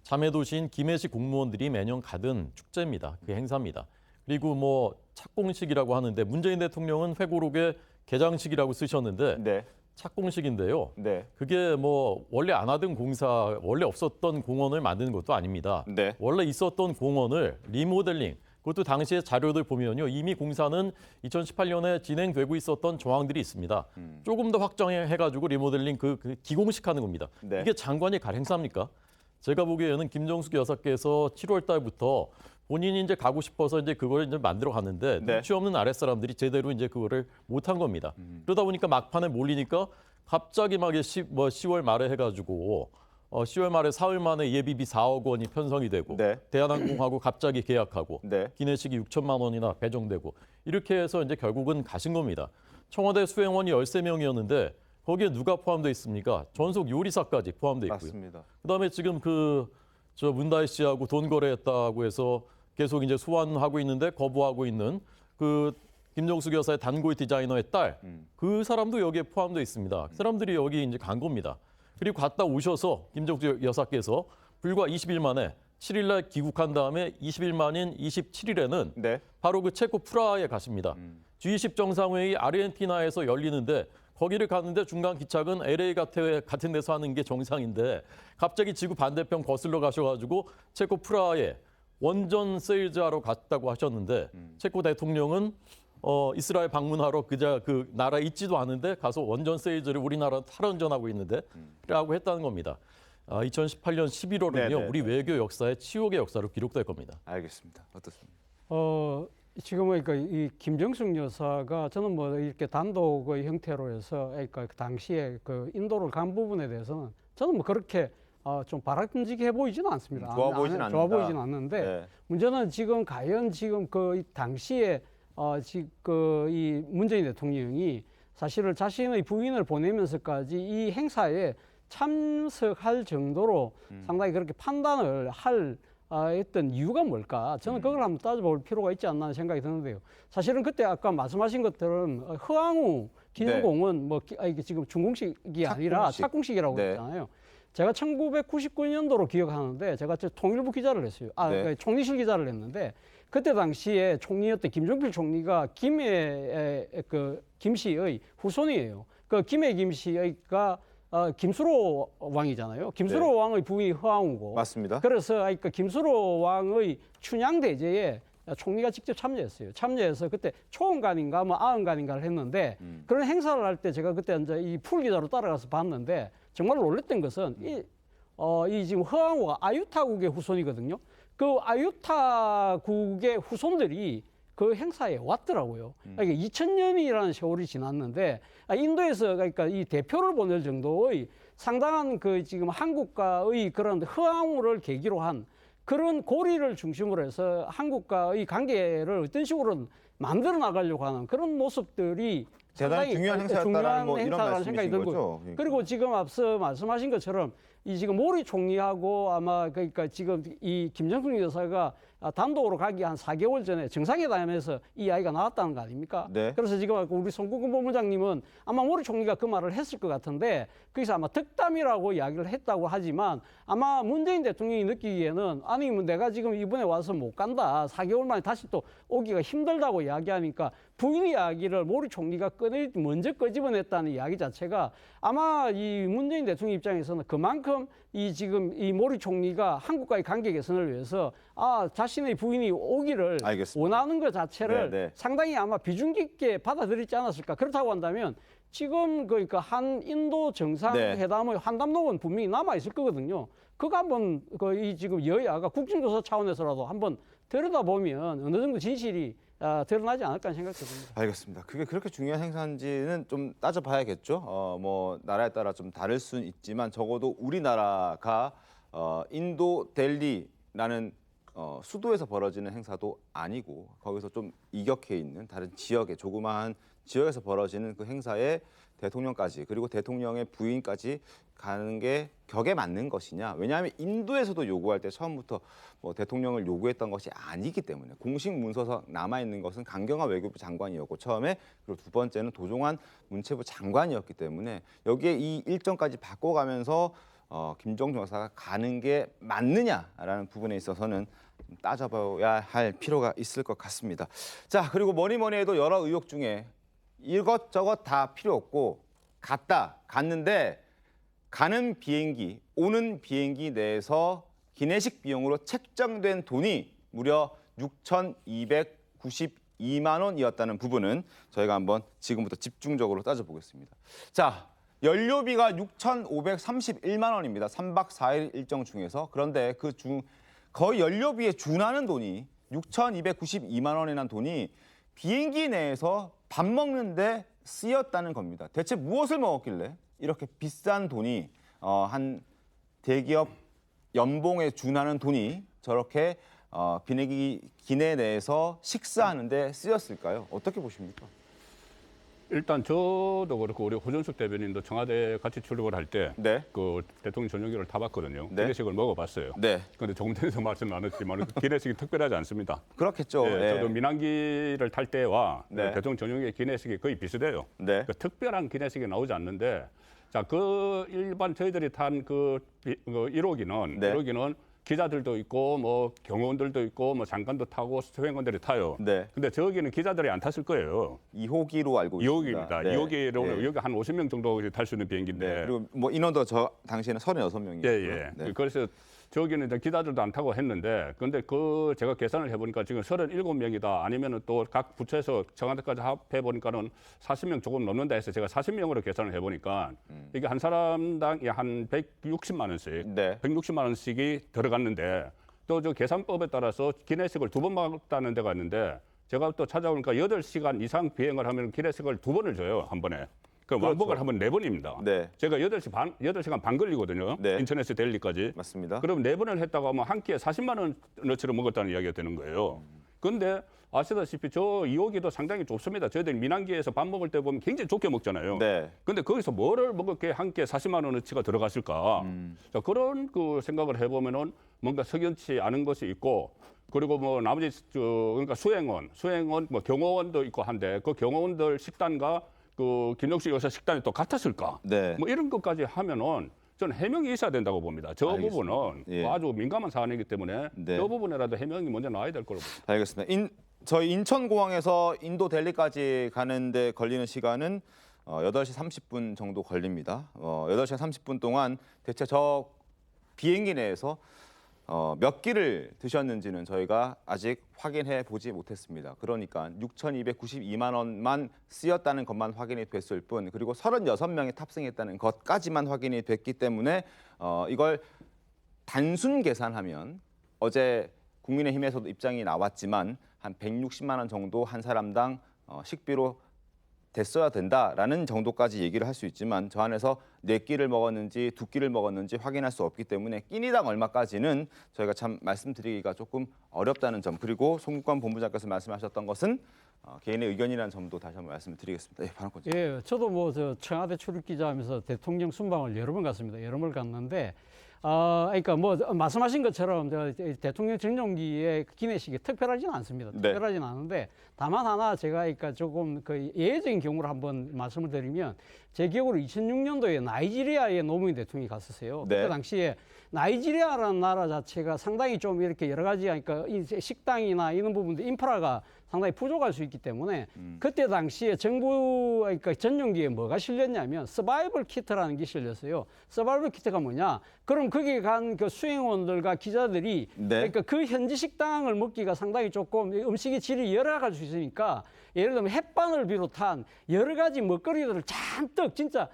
자매도시인 김해시 공무원들이 매년 가던 축제입니다. 그 행사입니다. 그리고 착공식이라고 하는데 문재인 대통령은 회고록에 개장식이라고 쓰셨는데 네. 착공식인데요. 네. 그게 원래 안 하던 공사, 원래 없었던 공원을 만드는 것도 아닙니다. 네. 원래 있었던 공원을 리모델링, 그것도 당시에 자료들 보면요. 이미 공사는 2018년에 진행되고 있었던 정황들이 있습니다. 조금 더 확장해가지고 리모델링 기공식하는 겁니다. 네. 이게 장관이 갈 행사입니까? 제가 보기에는 김정숙 여사께서 7월 달부터 본인이 이제 가고 싶어서 이제 그걸 이제 만들어 갔는데 네. 눈치 없는 아랫사람들이 제대로 이제 그거를 못한 겁니다. 그러다 보니까 막판에 몰리니까 갑자기 막 10월 말에 해가지고 10월 말에 사흘 만에 예비비 4억 원이 편성이 되고 네. 대한항공하고 갑자기 계약하고 네. 기내식이 6천만 원이나 배정되고 이렇게 해서 이제 결국은 가신 겁니다. 청와대 수행원이 13명이었는데 거기에 누가 포함되어 있습니까? 전속 요리사까지 포함되어 있고요. 맞습니다. 그다음에 지금 문다희 씨하고 돈 거래했다고 해서 계속 이제 소환하고 있는데 거부하고 있는 김정숙 여사의 단골 디자이너의 딸, 그 사람도 여기에 포함되어 있습니다. 그 사람들이 여기 이제 간 겁니다. 그리고 갔다 오셔서 김정숙 여사께서 불과 20일 만에 7일 날 귀국한 다음에 20일 만인 27일에는 네. 바로 체코 프라하에 가십니다. G20 정상회의 아르헨티나에서 열리는데 거기를 갔는데 중간 기착은 LA 같은 데서 하는 게 정상인데 갑자기 지구 반대편 거슬러 가셔가지고 체코 프라하에 원전 세일즈하러 갔다고 하셨는데 체코 대통령은 이스라엘 방문하러 그 나라 있지도 않은데 가서 원전 세일즈를 우리나라 탈원전하고 있는데 라고 했다는 겁니다. 2018년 11월은요. 네네. 우리 외교 역사의 치욕의 역사로 기록될 겁니다. 알겠습니다. 어떻습니까? 지금 그러니까 이 김정숙 여사가 저는 뭐 이렇게 단독의 형태로 해서 그러니까 그 당시에 그 인도를 간 부분에 대해서는 저는 뭐 그렇게 좀 바람직해 보이지는 않습니다. 좋아 보이진 않는다. 좋아 보이진 않는데 네. 문제는 지금 과연 지금 그 당시에 지금 이 문재인 대통령이 사실은 자신의 부인을 보내면서까지 이 행사에 참석할 정도로 상당히 그렇게 판단을 할 했던 이유가 뭘까? 저는 그걸 한번 따져볼 필요가 있지 않나 하는 생각이 드는데요. 사실은 그때 아까 말씀하신 것들은 허황우 기술공은 뭐 이게 지금 준공식이 아니라 착공식이라고 네. 했잖아요. 제가 1999년도로 기억하는데 제가 통일부 기자를 했어요. 네. 총리실 기자를 했는데 그때 당시에 총리였던 김종필 총리가 김 씨의 후손이에요. 그 김해 김 씨가 김수로 왕이잖아요. 김수로 네. 왕의 부인이 허황우고. 맞습니다. 그래서 그러니까 김수로 왕의 춘향 대제에 총리가 직접 참여했어요. 참여해서 그때 초원간인가 뭐 아흔간인가를 했는데 그런 행사를 할 때 제가 그때 이제 이 풀 기자로 따라가서 봤는데 정말 놀랬던 것은 이 지금 허황우가 아유타국의 후손이거든요. 그 아유타국의 후손들이 그 행사에 왔더라고요. 그러니까 2000년이라는 세월이 지났는데 인도에서 그러니까 이 대표를 보낼 정도의 상당한 그 지금 한국과의 그런 허황우를 계기로 한 그런 고리를 중심으로 해서 한국과의 관계를 어떤 식으로 만들어 나가려고 하는 그런 모습들이 대단히 중요한 행사였다라는 뭐 이런 행사라는 말씀이신 생각이 들고요. 거죠? 그러니까. 그리고 지금 앞서 말씀하신 것처럼 이 지금 모리 총리하고 아마 그러니까 지금 이 김정숙 여사가 단독으로 가기 한 4개월 전에 정상회담에서 이 이야기가 나왔다는 거 아닙니까? 네. 그래서 지금 우리 송국근 본부장님은 아마 모리 총리가 그 말을 했을 것 같은데 거기서 아마 덕담이라고 이야기를 했다고 하지만 아마 문재인 대통령이 느끼기에는 아니 뭐 내가 지금 이번에 와서 못 간다. 4개월 만에 다시 또 오기가 힘들다고 이야기하니까 부인 이야기를 모리 총리가 먼저 끄집어냈다는 이야기 자체가 아마 이 문재인 대통령 입장에서는 그만큼 이 지금 이 모리 총리가 한국과의 관계 개선을 위해서 자신의 부인이 오기를 알겠습니다. 원하는 것 자체를 네. 상당히 아마 비중 깊게 받아들이지 않았을까. 그렇다고 한다면 지금 그러니까 한 인도 정상회담의 환담록은 분명히 남아 있을 거거든요. 그거 한번 이 지금 여야가 국정조사 차원에서라도 한번 들여다보면 어느 정도 진실이 드러나지 않을까 하는 생각이 듭니다. 알겠습니다. 그게 그렇게 중요한 행사인지는 좀 따져봐야겠죠. 뭐 나라에 따라 좀 다를 수는 있지만 적어도 우리나라가 인도 델리라는 수도에서 벌어지는 행사도 아니고 거기서 좀 이격해 있는 다른 지역의 조그마한 지역에서 벌어지는 그 행사에 대통령까지 그리고 대통령의 부인까지 가는 게 격에 맞는 것이냐. 왜냐하면 인도에서도 요구할 때 처음부터 뭐 대통령을 요구했던 것이 아니기 때문에 공식 문서서 남아있는 것은 강경화 외교부 장관이었고 처음에 그리고 두 번째는 도종환 문체부 장관이었기 때문에 여기에 이 일정까지 바꿔가면서 김정숙 여사가 가는 게 맞느냐라는 부분에 있어서는 좀 따져봐야 할 필요가 있을 것 같습니다. 자, 그리고 뭐니 해도 여러 의혹 중에 이것저것 다 필요 없고 갔는데 가는 비행기, 오는 비행기 내에서 기내식 비용으로 책정된 돈이 무려 6,292만 원이었다는 부분은 저희가 한번 지금부터 집중적으로 따져보겠습니다. 자, 연료비가 6,531만 원입니다. 3박 4일 일정 중에서. 그런데 그 중 거의 연료비에 준하는 돈이 6,292만 원이라는 돈이 비행기 내에서 밥 먹는데 쓰였다는 겁니다. 대체 무엇을 먹었길래 이렇게 비싼 돈이 한 대기업 연봉에 준하는 돈이 저렇게 비행기 기내 내에서 식사하는데 쓰였을까요? 어떻게 보십니까? 일단 저도 그렇고 우리 호준숙 대변인도 청와대 같이 출국을 할 때 네. 그 대통령 전용기를 타봤거든요. 네. 기내식을 먹어봤어요. 네. 그런데 조금 전에도 말씀 나눴지만 기내식이 특별하지 않습니다. 그렇겠죠. 네, 네. 저도 민항기를 탈 때와 네. 대통령 전용기의 기내식이 거의 비슷해요. 네. 그 특별한 기내식이 나오지 않는데 자, 그 일반 저희들이 탄 그 1호기는 네. 1호기는 기자들도 있고 뭐 경호원들도 있고 뭐 장관도 타고 수행원들이 타요. 네. 근데 저기는 기자들이 안 탔을 거예요. 2호기로 알고 있습니다. 2호기입니다. 네. 2호기로 네. 여기 한 50명 정도 탈 수 있는 비행기인데. 네. 그리고 뭐 인원도 저 당시에는 36명이었고요. 예. 네. 그래서 저기는 이제 기자들도 안 타고 했는데, 근데 그 제가 계산을 해보니까 지금 37명이다. 아니면은 또 각 부처에서 청와대까지 합해 보니까는 40명 조금 넘는다 해서 제가 40명으로 계산을 해보니까 이게 한 사람당 한 160만 원씩, 네. 160만 원씩이 들어갔는데 또 저 계산법에 따라서 기내식을 2번 먹었다는 데가 있는데 제가 또 찾아보니까 8시간 이상 비행을 하면 기내식을 2번을 줘요, 한 번에. 그럼 왕복을 하면 4번입니다. 네. 제가 8시간 반 걸리거든요. 네. 인천에서 델리까지. 맞습니다. 그럼 4번을 했다고 하면 한 끼에 40만 원어치를 먹었다는 이야기가 되는 거예요. 그런데 아시다시피 저 2호기도 상당히 좁습니다. 저희들 민항기에서 밥 먹을 때 보면 굉장히 좁게 먹잖아요. 네. 근데 거기서 뭐를 먹었기에 한 끼에 40만 원어치가 들어갔을까? 자, 그런 그 생각을 해보면은 뭔가 석연치 않은 것이 있고, 그리고 뭐 나머지 그러니까 수행원, 뭐 경호원도 있고 한데 그 경호원들 식단과 그 김영식 여사 식단이 또 같았을까? 네. 뭐 이런 것까지 하면은 저는 해명이 있어야 된다고 봅니다. 저 알겠습니다. 부분은 예. 뭐 아주 민감한 사안이기 때문에 네. 저 부분이라도 해명이 먼저 나와야 될 거로 봅니다. 알겠습니다. 저희 인천공항에서 인도 델리까지 가는데 걸리는 시간은 8시 30분 정도 걸립니다. 8시간 30분 동안 대체 저 비행기 내에서 몇 끼를 드셨는지는 저희가 아직 확인해 보지 못했습니다. 그러니까 6,292만 원만 쓰였다는 것만 확인이 됐을 뿐, 그리고 36명이 탑승했다는 것까지만 확인이 됐기 때문에 이걸 단순 계산하면 어제 국민의힘에서도 입장이 나왔지만 한 160만 원 정도 한 사람당 식비로 됐어야 된다라는 정도까지 얘기를 할 수 있지만 저 안에서 4끼를 먹었는지 2끼를 먹었는지 확인할 수 없기 때문에 끼니당 얼마까지는 저희가 참 말씀드리기가 조금 어렵다는 점, 그리고 송국관 본부장께서 말씀하셨던 것은 개인의 의견이라는 점도 다시 한번 말씀드리겠습니다. 예, 발언권. 예, 저도 뭐 저 청와대 출입 기자하면서 대통령 순방을 여러 번 갔습니다. 여러 번 갔는데, 그러니까 뭐 말씀하신 것처럼 저 대통령 정년기에 기내식이 특별하지는 않습니다. 네. 특별하지는 않은데, 다만 하나 제가 그러니까 조금 그 예외적인 경우를 한번 말씀을 드리면, 제 기억으로 2006년도에 나이지리아에 노무현 대통령이 갔었어요. 네. 그때 당시에 나이지리아라는 나라 자체가 상당히 좀 이렇게 여러 가지, 그러니까 이 식당이나 이런 부분들 인프라가 상당히 부족할 수 있기 때문에 그때 당시에 정부, 그러니까 전용기에 뭐가 실렸냐면 서바이벌 키트라는 게 실렸어요. 서바이벌 키트가 뭐냐? 그럼 거기 간 그 수행원들과 기자들이 네. 그러니까 그 현지 식당을 먹기가 상당히 조금 음식의 질이 열악할 수 있으니까, 예를 들면 햇반을 비롯한 여러 가지 먹거리들을 잔뜩 진짜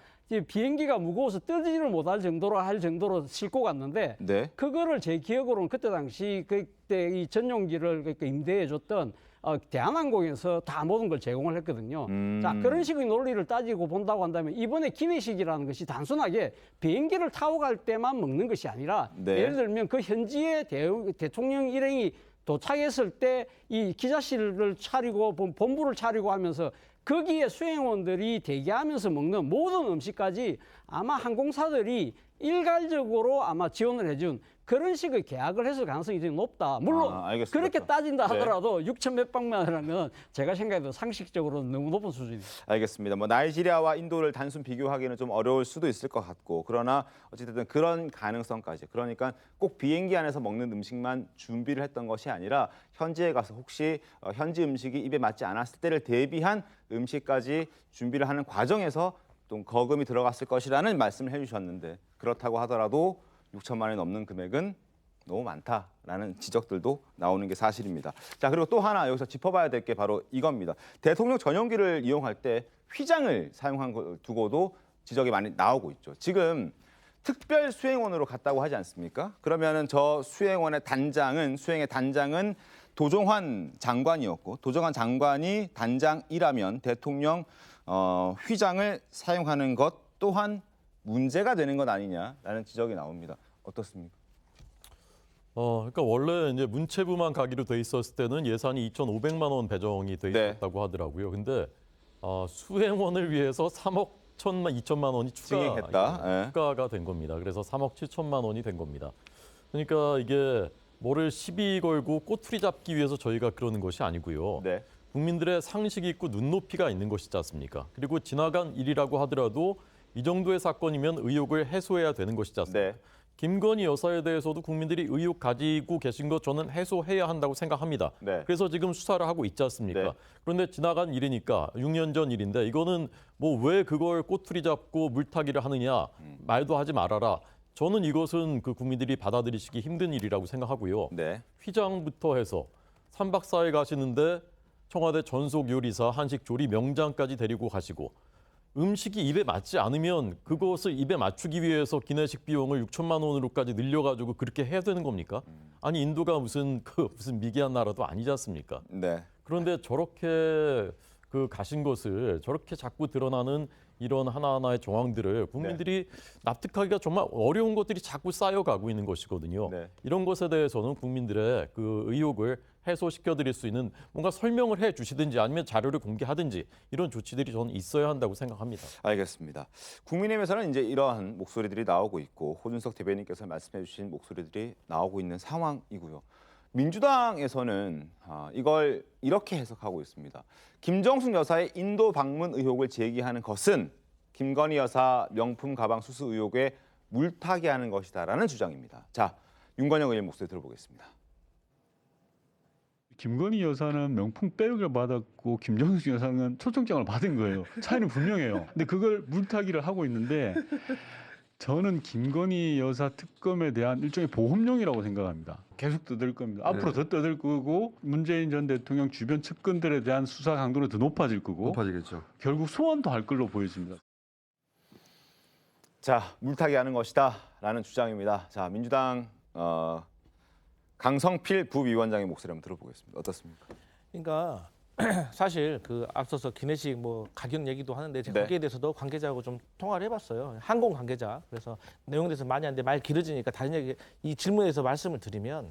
비행기가 무거워서 뜨지를 못할 정도로 싣고 갔는데, 네. 그거를 제 기억으로는 그때 당시 그때 이 전용기를 그러니까 임대해줬던 대한항공에서 다 모든 걸 제공을 했거든요. 자, 그런 식의 논리를 따지고 본다고 한다면 이번에 기내식이라는 것이 단순하게 비행기를 타고 갈 때만 먹는 것이 아니라, 네. 예를 들면 그 현지에 대통령 일행이 도착했을 때 이 기자실을 차리고 본부를 차리고 하면서 거기에 수행원들이 대기하면서 먹는 모든 음식까지 아마 항공사들이 일괄적으로 아마 지원을 해준 그런 식의 계약을 했을 가능성이 되게 높다. 물론 알겠습니다. 그렇게 따진다 네. 하더라도 6천 몇백만 원이라면 제가 생각해도 상식적으로 너무 높은 수준입니다. 알겠습니다. 뭐 나이지리아와 인도를 단순 비교하기는 좀 어려울 수도 있을 것 같고, 그러나 어쨌든 그런 가능성까지, 그러니까 꼭 비행기 안에서 먹는 음식만 준비를 했던 것이 아니라 현지에 가서 혹시 현지 음식이 입에 맞지 않았을 때를 대비한 음식까지 준비를 하는 과정에서 좀 거금이 들어갔을 것이라는 말씀을 해주셨는데, 그렇다고 하더라도 6천만 원이 넘는 금액은 너무 많다라는 지적들도 나오는 게 사실입니다. 자, 그리고 또 하나 여기서 짚어봐야 될 게 바로 이겁니다. 대통령 전용기를 이용할 때 휘장을 사용한 걸 두고도 지적이 많이 나오고 있죠. 지금 특별 수행원으로 갔다고 하지 않습니까? 그러면은 저 수행의 단장은 도종환 장관이었고, 도종환 장관이 단장이라면 대통령 휘장을 사용하는 것 또한 문제가 되는 것 아니냐라는 지적이 나옵니다. 어떻습니까? 그러니까 원래 이제 문체부만 가기로 돼 있었을 때는 예산이 2,500만 원 배정이 돼 네. 있었다고 하더라고요. 근데 수행원을 위해서 3억 2천만 원이 증액했다. 추가가 된 겁니다. 그래서 3억 7천만 원이 된 겁니다. 그러니까 이게 뭐를 시비 걸고 꼬투리 잡기 위해서 저희가 그러는 것이 아니고요. 네. 국민들의 상식이 있고 눈높이가 있는 것이지 않습니까? 그리고 지나간 일이라고 하더라도 이 정도의 사건이면 의혹을 해소해야 되는 것이지 않습니까? 네. 김건희 여사에 대해서도 국민들이 의혹 가지고 계신 것 저는 해소해야 한다고 생각합니다. 네. 그래서 지금 수사를 하고 있지 않습니까? 네. 그런데 지나간 일이니까 6년 전 일인데 이거는 뭐 왜 그걸 꼬투리 잡고 물타기를 하느냐 말도 하지 말아라. 저는 이것은 그 국민들이 받아들이시기 힘든 일이라고 생각하고요. 네. 휘장부터 해서 3박 4일 가시는데 청와대 전속 요리사 한식 조리 명장까지 데리고 가시고 음식이 입에 맞지 않으면 그것을 입에 맞추기 위해서 기내식 비용을 6천만 원으로까지 늘려가지고 그렇게 해야 되는 겁니까? 아니 인도가 무슨 미개한 나라도 아니지 않습니까? 네. 그런데 저렇게 가신 것을 저렇게 자꾸 드러나는 이런 하나하나의 정황들을 국민들이 납득하기가 정말 어려운 것들이 자꾸 쌓여가고 있는 것이거든요. 네. 이런 것에 대해서는 국민들의 그 의혹을 해소시켜드릴 수 있는 뭔가 설명을 해 주시든지 아니면 자료를 공개하든지 이런 조치들이 저는 있어야 한다고 생각합니다. 알겠습니다. 국민의힘에서는 이제 이러한 목소리들이 나오고 있고 호준석 대변인께서 말씀해 주신 목소리들이 나오고 있는 상황이고요. 민주당에서는 이걸 이렇게 해석하고 있습니다. 김정숙 여사의 인도 방문 의혹을 제기하는 것은 김건희 여사 명품 가방 수수 의혹에 물타기하는 것이다라는 주장입니다. 자, 윤건영 의원 목소리 들어보겠습니다. 김건희 여사는 명품 백을 받았고 김정숙 여사는 초청장을 받은 거예요. 차이는 분명해요. 근데 그걸 물타기를 하고 있는데 저는 김건희 여사 특검에 대한 일종의 보험용이라고 생각합니다. 계속 떠들 겁니다. 앞으로 더 떠들 거고 문재인 전 대통령 주변 측근들에 대한 수사 강도는 더 높아질 거고 높아지겠죠. 결국 소환도 할 걸로 보여집니다. 자, 물타기하는 것이다라는 주장입니다. 자, 민주당 강성필 부위원장의 목소리 한번 들어보겠습니다. 어떻습니까? 그러니까 사실 그 앞서서 기내식 뭐 가격 얘기도 하는데 제가 네. 거기에 대해서도 관계자하고 좀 통화를 해봤어요. 항공 관계자. 그래서 내용에 대해서 많이 하는데 말 길어지니까 다른 얘기 이 질문에서 말씀을 드리면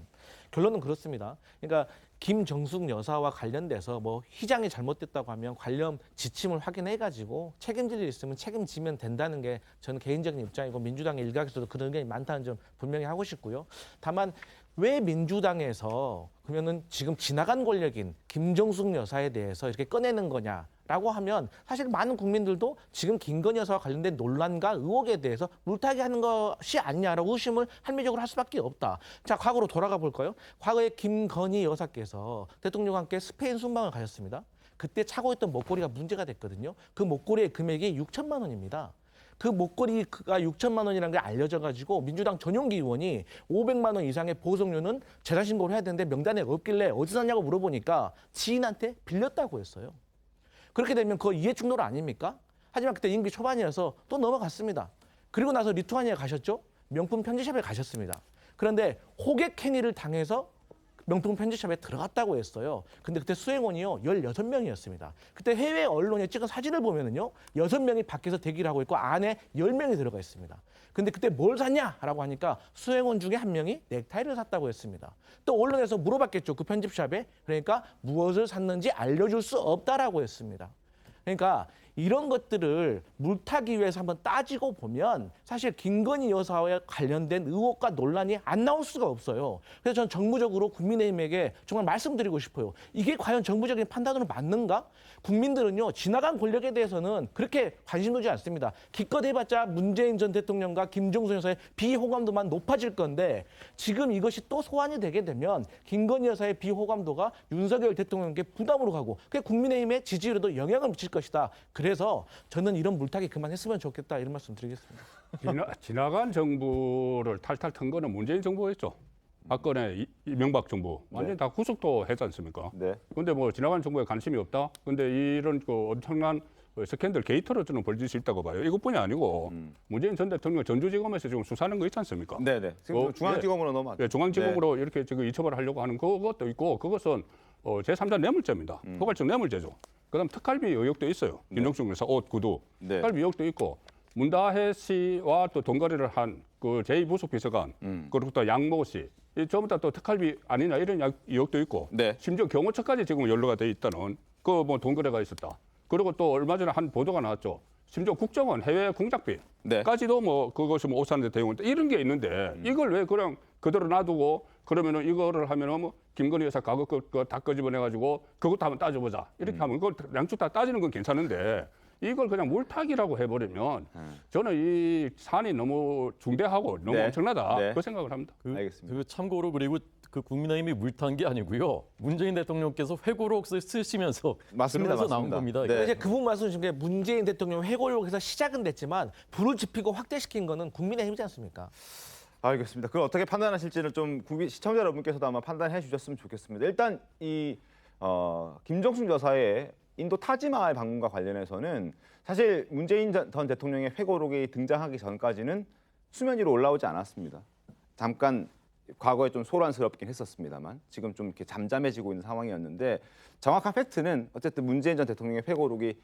결론은 그렇습니다. 그러니까 김정숙 여사와 관련돼서 뭐 휘장이 잘못됐다고 하면 관련 지침을 확인해가지고 책임질 일 있으면 책임지면 된다는 게 저는 개인적인 입장이고 민주당의 일각에서도 그런 의견이 많다는 점 분명히 하고 싶고요. 다만 왜 민주당에서 그러면은 지금 지나간 권력인 김정숙 여사에 대해서 이렇게 꺼내는 거냐라고 하면 사실 많은 국민들도 지금 김건희 여사와 관련된 논란과 의혹에 대해서 물타기하는 것이 아니냐라고 의심을 합리적으로 할 수밖에 없다. 자, 과거로 돌아가 볼까요? 과거에 김건희 여사께서 대통령과 함께 스페인 순방을 가셨습니다. 그때 차고 있던 목걸이가 문제가 됐거든요. 그 목걸이의 금액이 6천만 원입니다. 그 목걸이가 6천만 원이라는 게 알려져가지고 민주당 전용기 의원이 500만 원 이상의 보석료는 재산 신고를 해야 되는데 명단에 없길래 어디서 샀냐고 물어보니까 지인한테 빌렸다고 했어요. 그렇게 되면 그거 이해충돌 아닙니까? 하지만 그때 임기 초반이어서 또 넘어갔습니다. 그리고 나서 리투아니아 가셨죠? 명품 편지샵에 가셨습니다. 그런데 호객 행위를 당해서 명품 편지샵에 들어갔다고 했어요. 근데 그때 수행원이요 16명이었습니다. 그때 해외 언론에 찍은 사진을 보면은요 6명이 밖에서 대기를 하고 있고 안에 10명이 들어가 있습니다. 근데 그때 뭘 샀냐라고 하니까 수행원 중에 한 명이 넥타이를 샀다고 했습니다. 또 언론에서 물어봤겠죠. 그 편집샵에. 그러니까 무엇을 샀는지 알려줄 수 없다라고 했습니다. 그러니까 이런 것들을 물타기 위해서 한번 따지고 보면 사실 김건희 여사와 관련된 의혹과 논란이 안 나올 수가 없어요. 그래서 저는 정부적으로 국민의힘에게 정말 말씀드리고 싶어요. 이게 과연 정부적인 판단으로 맞는가? 국민들은요 지나간 권력에 대해서는 그렇게 관심 두지 않습니다. 기껏 해봤자 문재인 전 대통령과 김정숙 여사의 비호감도만 높아질 건데 지금 이것이 또 소환이 되게 되면 김건희 여사의 비호감도가 윤석열 대통령께 부담으로 가고 그게 국민의힘의 지지율에도 영향을 미칠 것이다. 그래서 저는 이런 물타기 그만했으면 좋겠다 이런 말씀 드리겠습니다. 지나간 정부를 탈탈 턴 거는 문재인 정부였죠. 박근혜, 이명박 정부 완전히 다 구속도 했지 않습니까? 네. 그런데 뭐 지나간 정부에 관심이 없다. 근데 이런 그 엄청난 스캔들 게이트로 저는 벌질 있다고 봐요. 이것뿐이 아니고 문재인 전 대통령 전주지검에서 지금 수사하는 거 있지 않습니까? 네네. 지금 중앙지검으로 넘어왔죠. 네, 중앙지검으로 이렇게 지금 이첩을 하려고 하는 그것도 있고 그것은 제3자 뇌물죄입니다. 포괄적 뇌물죄죠. 그다음 특활비 의혹도 있어요. 김정숙 여사 옷, 구두. 네. 특활비 의혹도 있고 문다혜 씨와 또 돈거래를 한 그 제2부속 비서관 그리고 또 양모 씨. 이 전부 다 또 특활비 아니냐 이런 의혹도 있고 네. 심지어 경호처까지 지금 연루가 돼 있다는 그 뭐 돈거래가 있었다. 그리고 또 얼마 전에 한 보도가 나왔죠. 심지어 국정원 해외 공작비까지도 뭐 그것이 뭐 오사는데 대응을 이런 게 있는데 이걸 왜 그냥 그대로 놔두고 그러면은 이거를 하면은 뭐 김건희 여사 과거 거 다 끄집어내 가지고 그것도 한번 따져보자 이렇게 하면 그걸 양쪽 다 따지는 건 괜찮은데 이걸 그냥 물타기라고 해버리면 저는 이 사안이 너무 중대하고 너무 네. 엄청나다 네. 그 생각을 합니다. 알겠습니다. 참고로 그리고 그 국민의힘이 물탄 게 아니고요. 문재인 대통령께서 회고록 쓰시면서 맞습니다, 그러면서 나온 맞습니다. 겁니다. 네. 이제 그 부분 말씀 주신 게 문재인 대통령 회고록에서 시작은 됐지만 불을 지피고 확대시킨 거는 국민의힘이지 않습니까? 알겠습니다. 그걸 어떻게 판단하실지는 좀 시청자 여러분께서도 아마 판단해 주셨으면 좋겠습니다. 일단 이 김정숙 여사의 인도 타지마할 방문과 관련해서는 사실 문재인 전 대통령의 회고록이 등장하기 전까지는 수면 위로 올라오지 않았습니다. 잠깐 과거에 좀 소란스럽긴 했었습니다만 지금 좀 이렇게 잠잠해지고 있는 상황이었는데 정확한 팩트는 어쨌든 문재인 전 대통령의 회고록이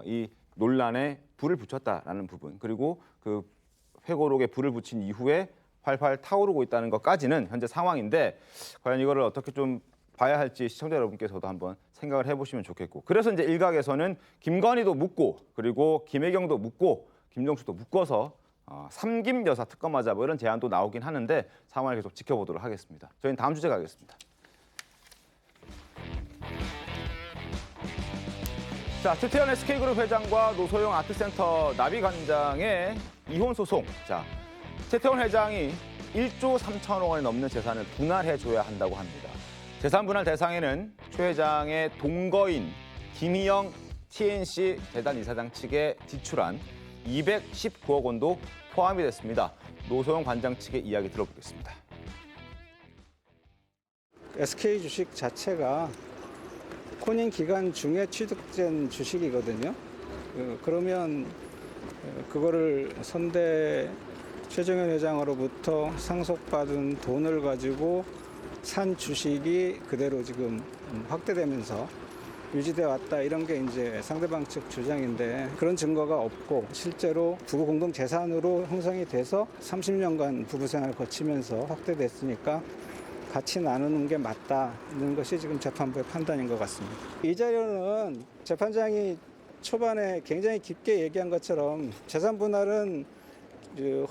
이 논란에 불을 붙였다라는 부분 그리고 그 회고록에 불을 붙인 이후에 활활 타오르고 있다는 것까지는 현재 상황인데 과연 이거를 어떻게 좀 봐야 할지 시청자 여러분께서도 한번 생각을 해보시면 좋겠고 그래서 이제 일각에서는 김건희도 묻고 그리고 김혜경도 묻고 김정숙도 묶어서 삼김 여사 특검하자 뭐 이런 제안도 나오긴 하는데 상황을 계속 지켜보도록 하겠습니다. 저희는 다음 주제 가겠습니다. 자, 최태원 SK그룹 회장과 노소영 아트센터 나비관장의 이혼 소송. 자, 최태원 회장이 1조 3천억 원이 넘는 재산을 분할해줘야 한다고 합니다. 재산 분할 대상에는 최 회장의 동거인 김희영 TNC 재단 이사장 측에 지출한 219억 원도 포함이 됐습니다. 노소영 관장 측의 이야기 들어보겠습니다. SK 주식 자체가 혼인 기간 중에 취득된 주식이거든요. 그러면 그거를 선대 최정현 회장으로부터 상속받은 돈을 가지고 산 주식이 그대로 지금 확대되면서 유지돼 왔다 이런 게 이제 상대방 측 주장인데 그런 증거가 없고 실제로 부부 공동 재산으로 형성이 돼서 30년간 부부 생활을 거치면서 확대됐으니까 같이 나누는 게 맞다는 것이 지금 재판부의 판단인 것 같습니다. 이 자료는 재판장이 초반에 굉장히 깊게 얘기한 것처럼 재산 분할은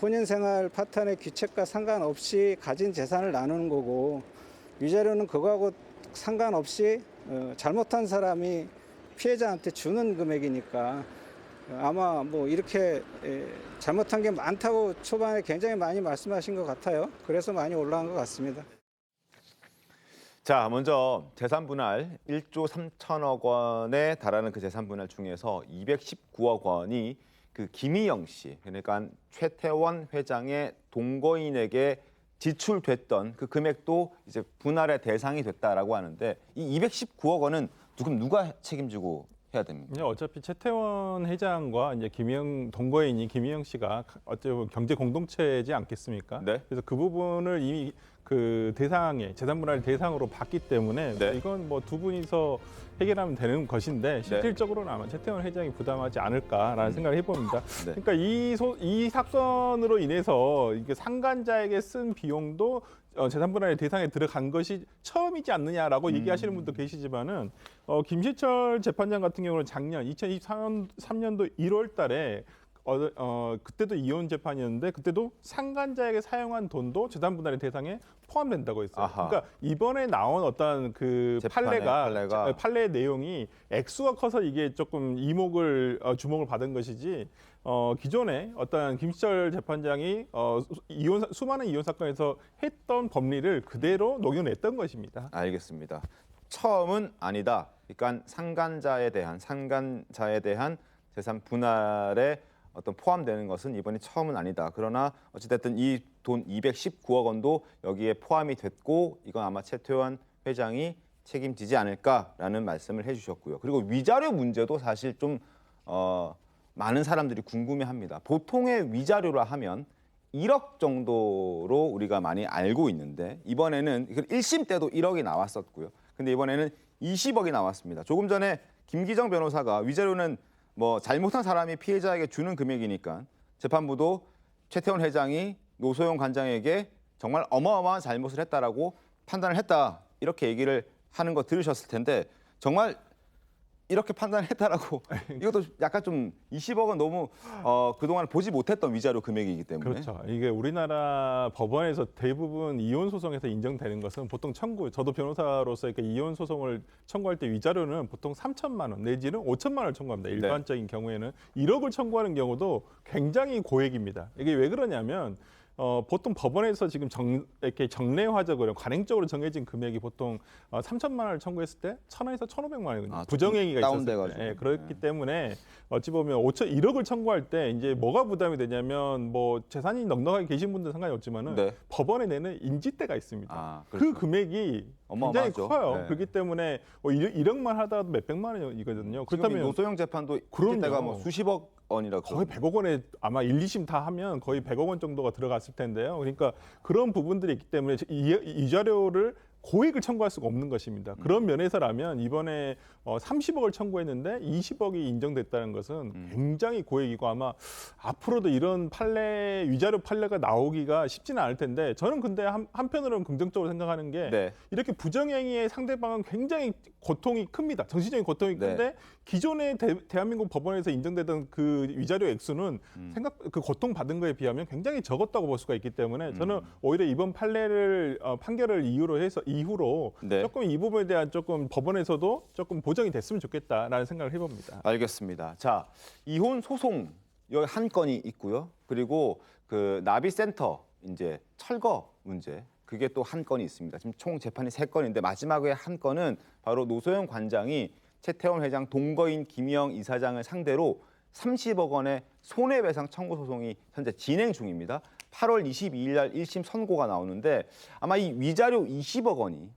혼인생활 파탄의 규칙과 상관없이 가진 재산을 나누는 거고 이 자료는 그거하고 상관없이 잘못한 사람이 피해자한테 주는 금액이니까 아마 뭐 이렇게 잘못한 게 많다고 초반에 굉장히 많이 말씀하신 것 같아요. 그래서 많이 올라간 것 같습니다. 자, 먼저 재산 분할 1조 3천억 원에 달하는 그 재산 분할 중에서 219억 원이 그 김희영 씨, 그러니까 최태원 회장의 동거인에게 지출됐던 그 금액도 이제 분할의 대상이 됐다라고 하는데 이 219억 원은 누가 책임지고 해야 됩니까? 어차피 최태원 회장과 이제 김희영 동거인이 김희영 씨가 어찌 보면 경제 공동체지 않겠습니까? 네. 그래서 그 부분을 이미 그 대상에 재산 분할 대상으로 봤기 때문에 네. 이건 뭐 두 분이서 해결하면 되는 것인데 실질적으로는 아마 최태원 회장이 부담하지 않을까라는 생각을 해봅니다. 네. 그러니까 이 사건으로 인해서 이게 상간자에게 쓴 비용도 재산 분할의 대상에 들어간 것이 처음이지 않느냐라고 얘기하시는 분도 계시지만은 김시철 재판장 같은 경우는 작년 2023년도 1월달에 그때도 이혼 재판이었는데 그때도 상간자에게 사용한 돈도 재산 분할의 대상에 포함된다고 했어요. 아하. 그러니까 이번에 나온 어떤 그 판례의 내용이 액수가 커서 이게 조금 주목을 받은 것이지 기존에 어떤 김시철 재판장이 수많은 이혼 사건에서 했던 법리를 그대로 녹여냈던 것입니다. 알겠습니다. 처음은 아니다. 그러니까 상간자에 대한 재산 분할에 어떤 포함되는 것은 이번이 처음은 아니다. 그러나 어찌됐든 이 돈 219억 원도 여기에 포함이 됐고 이건 아마 최태원 회장이 책임지지 않을까라는 말씀을 해주셨고요. 그리고 위자료 문제도 사실 좀 많은 사람들이 궁금해합니다. 보통의 위자료라 하면 1억 정도로 우리가 많이 알고 있는데 이번에는 1심 때도 1억이 나왔었고요. 근데 이번에는 20억이 나왔습니다. 조금 전에 김기정 변호사가 위자료는 뭐 잘못한 사람이 피해자에게 주는 금액이니까 재판부도 최태원 회장이 노소영 관장에게 정말 어마어마한 잘못을 했다라고 판단을 했다 이렇게 얘기를 하는 거 들으셨을 텐데 정말 이렇게 판단했다라고 이것도 약간 좀 20억은 너무 그동안 보지 못했던 위자료 금액이기 때문에 그렇죠. 이게 우리나라 법원에서 대부분 이혼 소송에서 인정되는 것은 보통 저도 변호사로서 이렇게 이혼 소송을 청구할 때 위자료는 보통 3천만 원 내지는 5천만 원을 청구합니다. 일반적인 경우에는 1억을 청구하는 경우도 굉장히 고액입니다. 이게 왜 그러냐면 보통 법원에서 지금 이렇게 정례화적으로 관행적으로 정해진 금액이 보통 3천만 원을 청구했을 때 1,000원에서 1,500만 원이거든요. 부정행위가 있었을 때. 그렇기 때문에 어찌 보면 1억을 청구할 때 이제 뭐가 부담이 되냐면 뭐 재산이 넉넉하게 계신 분들은 상관이 없지만은 법원에 내는 인지대가 있습니다. 그렇죠. 그 금액이 굉장히 커요. 그렇기 때문에 1억만 하더라도 몇백만 원이거든요. 그렇다면 노소영 재판도 인지대가 뭐 수십억 원이라고 거의 100억 원에 아마 1, 2심 다 하면 거의 100억 원 정도가 들어갔을 텐데요. 그러니까 그런 부분들이 있기 때문에 이 자료를 고액을 청구할 수가 없는 것입니다. 그런 면에서라면 이번에 30억을 청구했는데 20억이 인정됐다는 것은 굉장히 고액이고 아마 앞으로도 이런 위자료 판례가 나오기가 쉽지는 않을 텐데 저는 근데 한편으로는 긍정적으로 생각하는 게 이렇게 부정행위의 상대방은 굉장히 고통이 큽니다. 정신적인 고통이 큰데 기존의 대한민국 법원에서 인정되던 그 위자료 액수는 그 고통 받은 거에 비하면 굉장히 적었다고 볼 수가 있기 때문에 저는 오히려 이번 판결을 이후로 조금 이 부분에 대한 조금 법원에서도 조금 보정이 됐으면 좋겠다라는 생각을 해봅니다. 알겠습니다. 자, 이혼 소송 여기 한 건이 있고요. 그리고 그 나비센터 이제 철거 문제 그게 또 한 건이 있습니다. 지금 총 재판이 3건인데 마지막에 한 건은 바로 노소영 관장이 최태원 회장 동거인 김영 이사장을 상대로 30억 원의 손해배상 청구 소송이 현재 진행 중입니다. 8월 22일 날 1심 선고가 나오는데 아마 이 위자료 20억 원이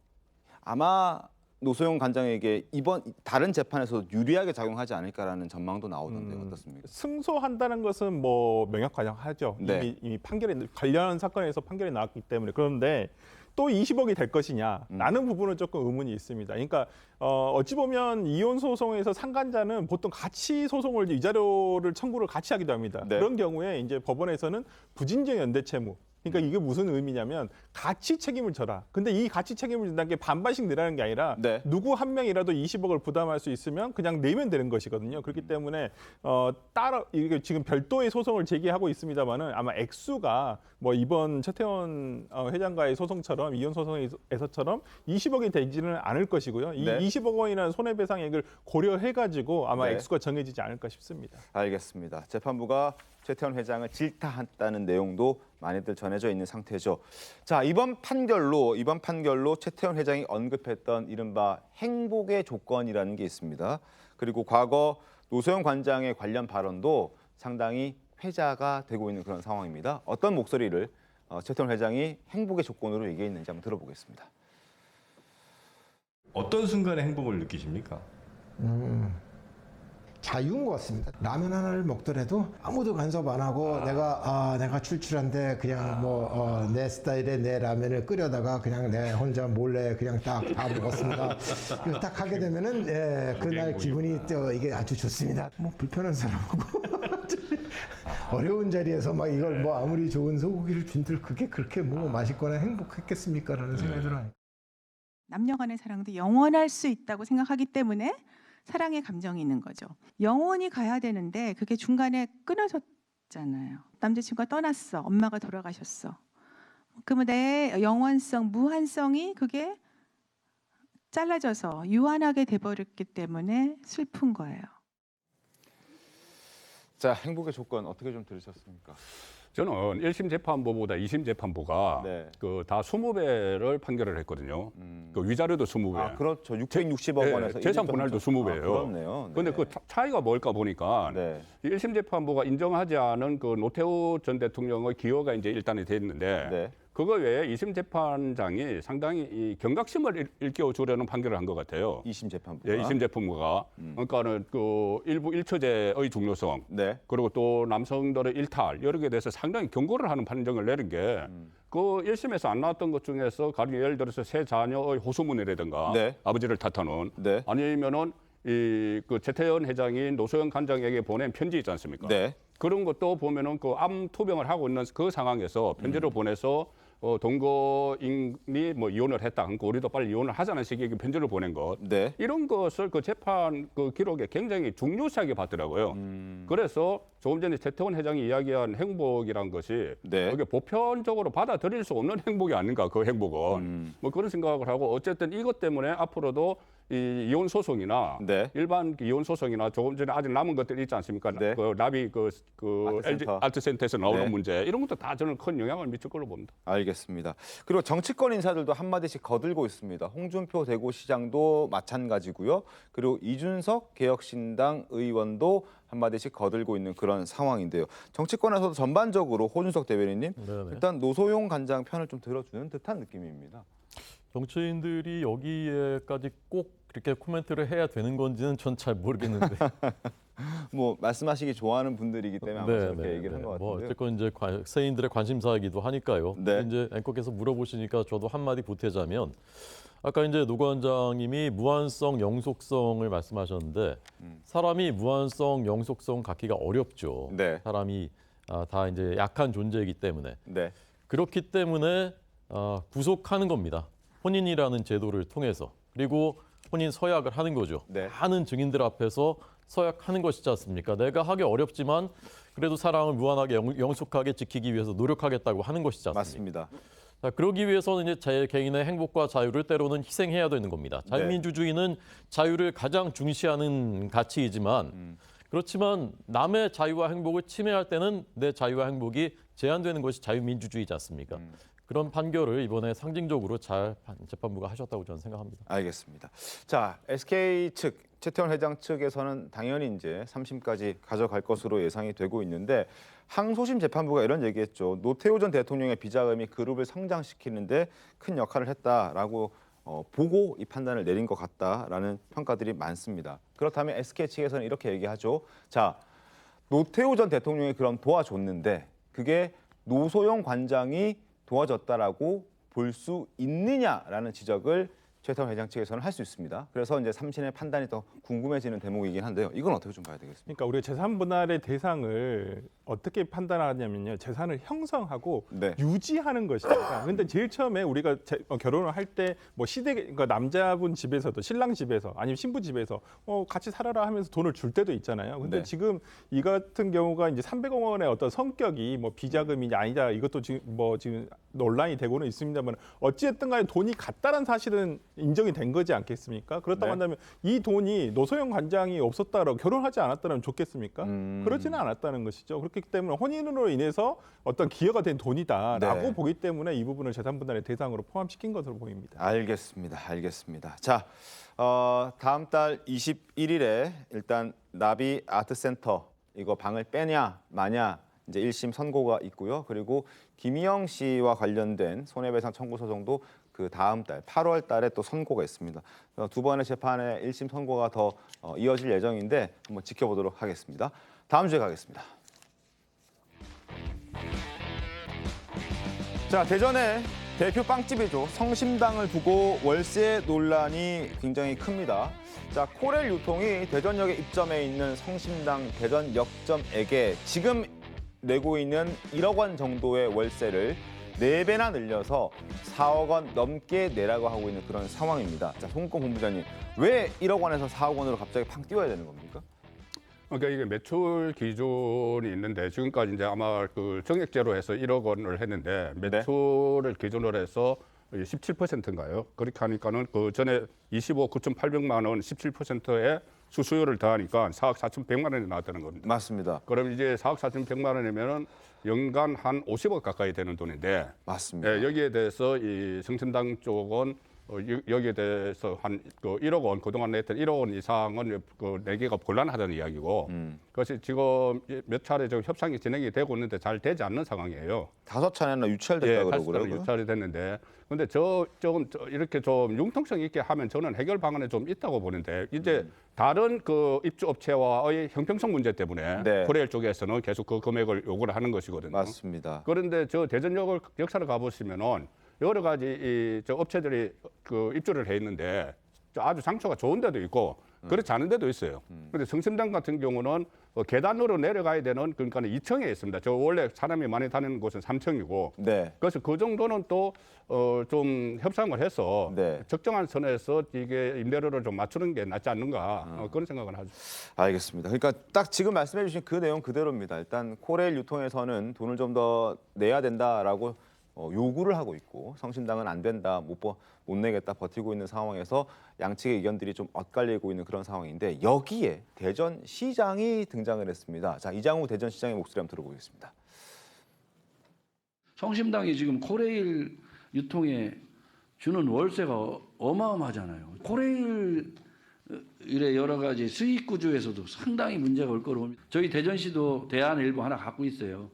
아마 노소영 관장에게 이번 다른 재판에서 유리하게 작용하지 않을까라는 전망도 나오던데 어떻습니까? 승소한다는 것은 뭐 명확하죠. 이미 관련 사건에서 판결이 나왔기 때문에 그런데 또 20억이 될 것이냐라는 부분은 조금 의문이 있습니다. 그러니까 어찌 보면 이혼 소송에서 상간자는 보통 같이 소송을 위자료를 청구를 같이 하기도 합니다. 그런 경우에 이제 법원에서는 부진정 연대 채무. 그러니까 이게 무슨 의미냐면 같이 책임을 져라. 근데 이 같이 책임을 진다는 게 반반씩 내라는 게 아니라 누구 한 명이라도 20억을 부담할 수 있으면 그냥 내면 되는 것이거든요. 그렇기 때문에 따로 이게 지금 별도의 소송을 제기하고 있습니다만은 아마 액수가 뭐 이번 최태원 회장과의 소송처럼 이혼 소송에서처럼 20억이 되지는 않을 것이고요. 이 20억 원이라는 손해배상액을 고려해가지고 아마 액수가 정해지지 않을까 싶습니다. 알겠습니다. 재판부가 최태원 회장을 질타했다는 내용도 많이들 전해져 있는 상태죠. 자, 이번 판결로 최태원 회장이 언급했던 이른바 행복의 조건이라는 게 있습니다. 그리고 과거 노소영 관장의 관련 발언도 상당히 회자가 되고 있는 그런 상황입니다. 어떤 목소리를 최태원 회장이 행복의 조건으로 얘기했는지 한번 들어보겠습니다. 어떤 순간에 행복을 느끼십니까? 자유인 것 같습니다. 라면 하나를 먹더라도 아무도 간섭 안 하고 내가 출출한데 그냥 내 스타일의 내 라면을 끓여다가 그냥 내 혼자 몰래 그냥 딱 다 먹었습니다. 이거 딱 하게 되면은 그날 기분이 또 이게 아주 좋습니다. 뭐 불편한 사람하고 어려운 자리에서 막 이걸 아무리 좋은 소고기를 준들 그게 그렇게 맛있거나 행복했겠습니까라는 생각이 들어요. 남녀 간의 사랑도 영원할 수 있다고 생각하기 때문에 사랑의 감정이 있는 거죠. 영원히 가야 되는데 그게 중간에 끊어졌잖아요. 남자친구가 떠났어. 엄마가 돌아가셨어. 그러면 내 영원성, 무한성이 그게 잘라져서 유한하게 돼버렸기 때문에 슬픈 거예요. 자, 행복의 조건 어떻게 좀 들으셨습니까? 저는 1심 재판부보다 2심 재판부가 다 20배를 판결을 했거든요. 그 위자료도 20배. 그렇죠. 660억 원에서 재산 분할도 20배예요. 그렇네요. 그런데 그 차이가 뭘까 보니까 1심 재판부가 인정하지 않은 그 노태우 전 대통령의 기여가 이제 일단이 됐는데 그거 외에 2심 재판장이 상당히 이 경각심을 일깨워 주려는 판결을 한 것 같아요. 2심 재판부가. 2심 재판부가. 그러니까는 그 일부 일처제의 중요성, 그리고 또 남성들의 일탈 여러 개에 대해서 상당히 경고를 하는 판정을 내린 게 그 1심에서 안 나왔던 것 중에서 가령 예를 들어서 세 자녀의 호소문이라든가 아버지를 탓하는 아니면은 그 최태원 회장이 노소영 관장에게 보낸 편지 있지 않습니까? 그런 것도 보면은 그 암 투병을 하고 있는 그 상황에서 편지를 보내서 동거인이 뭐 이혼을 했다. 그러니까 우리도 빨리 이혼을 하자는 식의 편지를 보낸 것. 네. 이런 것을 그 재판 그 기록에 굉장히 중요시하게 봤더라고요. 그래서 조금 전에 최태원 회장이 이야기한 행복이란 것이 네. 그게 보편적으로 받아들일 수 없는 행복이 아닌가, 그 행복은. 뭐 그런 생각을 하고 어쨌든 이것 때문에 앞으로도 이 이혼 소송이나 네. 일반 이혼 소송이나 조금 전에 아직 남은 것들이 있지 않습니까? 네. 그 나비 그 LG 아트센터에서 나오는 네. 문제 이런 것도 다 저는 큰 영향을 미칠 걸로 봅니다. 알겠습니다. 그리고 정치권 인사들도 한마디씩 거들고 있습니다. 홍준표 대구시장도 마찬가지고요. 그리고 이준석 개혁신당 의원도 한마디씩 거들고 있는 그런 상황인데요. 정치권에서도 전반적으로 호준석 대변인님 네네. 일단 노소용 간장 편을 좀 들어주는 듯한 느낌입니다. 정치인들이 여기에까지 꼭 그렇게 코멘트를 해야 되는 건지는 전 잘 모르겠는데. 뭐 말씀하시기 좋아하는 분들이기 때문에 아마 저렇게 얘기를 한 것 같은데요. 뭐 어쨌건 이제 세인들의 관심사이기도 하니까요. 네. 이제 앵커께서 물어보시니까 저도 한마디 보태자면 아까 이제 노 관장님이 무한성, 영속성을 말씀하셨는데 사람이 무한성, 영속성 갖기가 어렵죠. 네. 사람이 다 이제 약한 존재이기 때문에. 네. 그렇기 때문에 구속하는 겁니다. 혼인이라는 제도를 통해서. 그리고 혼인 서약을 하는 거죠. 네. 많은 증인들 앞에서 서약하는 것이지 않습니까? 내가 하기 어렵지만 그래도 사랑을 무한하게 영속하게 지키기 위해서 노력하겠다고 하는 것이지 않습니까? 맞습니다. 자, 그러기 위해서는 이제 제 개인의 행복과 자유를 때로는 희생해야 되는 겁니다. 자유민주주의는 자유를 가장 중시하는 가치이지만 그렇지만 남의 자유와 행복을 침해할 때는 내 자유와 행복이 제한되는 것이 자유민주주의지 않습니까? 그런 판결을 이번에 상징적으로 잘 재판부가 하셨다고 저는 생각합니다. 알겠습니다. 자, SK 측, 최태원 회장 측에서는 당연히 이제 3심까지 가져갈 것으로 예상이 되고 있는데 항소심 재판부가 이런 얘기했죠. 노태우 전 대통령의 비자금이 그룹을 성장시키는데 큰 역할을 했다라고 보고 이 판단을 내린 것 같다라는 평가들이 많습니다. 그렇다면 SK 측에서는 이렇게 얘기하죠. 자, 노태우 전 대통령이 그럼 도와줬는데 그게 노소영 관장이 도와줬다라고 볼 수 있느냐라는 지적을 최태원 회장 측에서는 할 수 있습니다. 그래서 이제 3심의 판단이 더 궁금해지는 대목이긴 한데요. 이건 어떻게 좀 봐야 되겠습니까? 그러니까 우리가 재산 분할의 대상을 어떻게 판단하냐면요. 재산을 형성하고 네. 유지하는 것입니다. 그런데 제일 처음에 우리가 결혼을 할 때 뭐 그러니까 남자분 집에서도 신랑 집에서 아니면 신부 집에서 같이 살아라 하면서 돈을 줄 때도 있잖아요. 근데 네. 지금 이 같은 경우가 이제 300억 원의 어떤 성격이 뭐 비자금이냐 아니다 이것도 지금 논란이 되고는 있습니다만 어찌됐든 간에 돈이 같다는 사실은 인정이 된 거지 않겠습니까? 그렇다고 네. 한다면 이 돈이 노소영 관장이 없었다라고 결혼하지 않았다면 좋겠습니까? 그렇지는 않았다는 것이죠. 그렇기 때문에 혼인으로 인해서 어떤 기여가 된 돈이다라고 네. 보기 때문에 이 부분을 재산 분할의 대상으로 포함시킨 것으로 보입니다. 알겠습니다. 자, 다음 달 21일에 일단 나비 아트센터 이거 방을 빼냐 마냐 이제 1심 선고가 있고요. 그리고 김희영 씨와 관련된 손해배상 청구 소송도 그 다음 달 8월 달에 또 선고가 있습니다. 두 번의 재판에 1심 선고가 더 이어질 예정인데 한번 지켜보도록 하겠습니다. 다음 주에 가겠습니다. 자, 대전에 대표 빵집이죠. 성심당을 두고 월세 논란이 굉장히 큽니다. 자, 코렐 유통이 대전역에 입점해 있는 성심당 대전역점에게 지금 내고 있는 1억 원 정도의 월세를 4배나 늘려서 4억 원 넘게 내라고 하고 있는 그런 상황입니다. 자, 송건 본부장님, 왜 1억 원에서 4억 원으로 갑자기 팡 띄워야 되는 겁니까? 그러니까 이게 매출 기준이 있는데 지금까지 이제 아마 그 정액제로 해서 1억 원을 했는데 매출을 기준으로 해서 17%인가요? 그렇게 하니까는 그 전에 25억 9,800만 원 17%의 수수료를 더하니까 4억 4,100만 원이 나왔다는 겁니다. 맞습니다. 그럼 이제 4억 4,100만 원이면은 연간 한 50억 가까이 되는 돈인데 맞습니다. 여기에 대해서 이 성심당 쪽은 여기에 대해서 한 그 1억 원 그동안 냈던 1억 원 이상은 그 내기가 곤란하다는 이야기고 그것이 지금 몇 차례 지금 협상이 진행이 되고 있는데 잘 되지 않는 상황이에요. 5차례나 유찰됐다 그러고요. 유찰이 됐는데 근데 조금 이렇게 좀 융통성 있게 하면 저는 해결 방안이 좀 있다고 보는데 이제 다른 그 입주 업체와의 형평성 문제 때문에 코레일 쪽에서는 계속 그 금액을 요구를 하는 것이거든요. 맞습니다. 그런데 저 대전역을 역사를 가보시면은 여러 가지 저 업체들이 그 입주를 해 있는데 아주 상처가 좋은 데도 있고 그렇지 않은 데도 있어요. 그런데 성심당 같은 경우는 계단으로 내려가야 되는 그러니까 2층에 있습니다. 저 원래 사람이 많이 다니는 곳은 3층이고 네. 그래서 그 정도는 또 좀 협상을 해서 네. 적정한 선에서 이게 임대료를 좀 맞추는 게 낫지 않는가 그런 생각을 하죠. 알겠습니다. 그러니까 딱 지금 말씀해 주신 그 내용 그대로입니다. 일단 코레일 유통에서는 돈을 좀 더 내야 된다라고 요구를 하고 있고 성심당은 안 된다, 못 내겠다 버티고 있는 상황에서 양측의 의견들이 좀 엇갈리고 있는 그런 상황인데 여기에 대전시장이 등장을 했습니다. 자, 이장우 대전시장의 목소리 한번 들어보겠습니다. 성심당이 지금 코레일 유통에 주는 월세가 어마어마하잖아요. 코레일의 여러 가지 수익 구조에서도 상당히 문제가 올 거로 봅니다. 저희 대전시도 대안 일부 하나 갖고 있어요.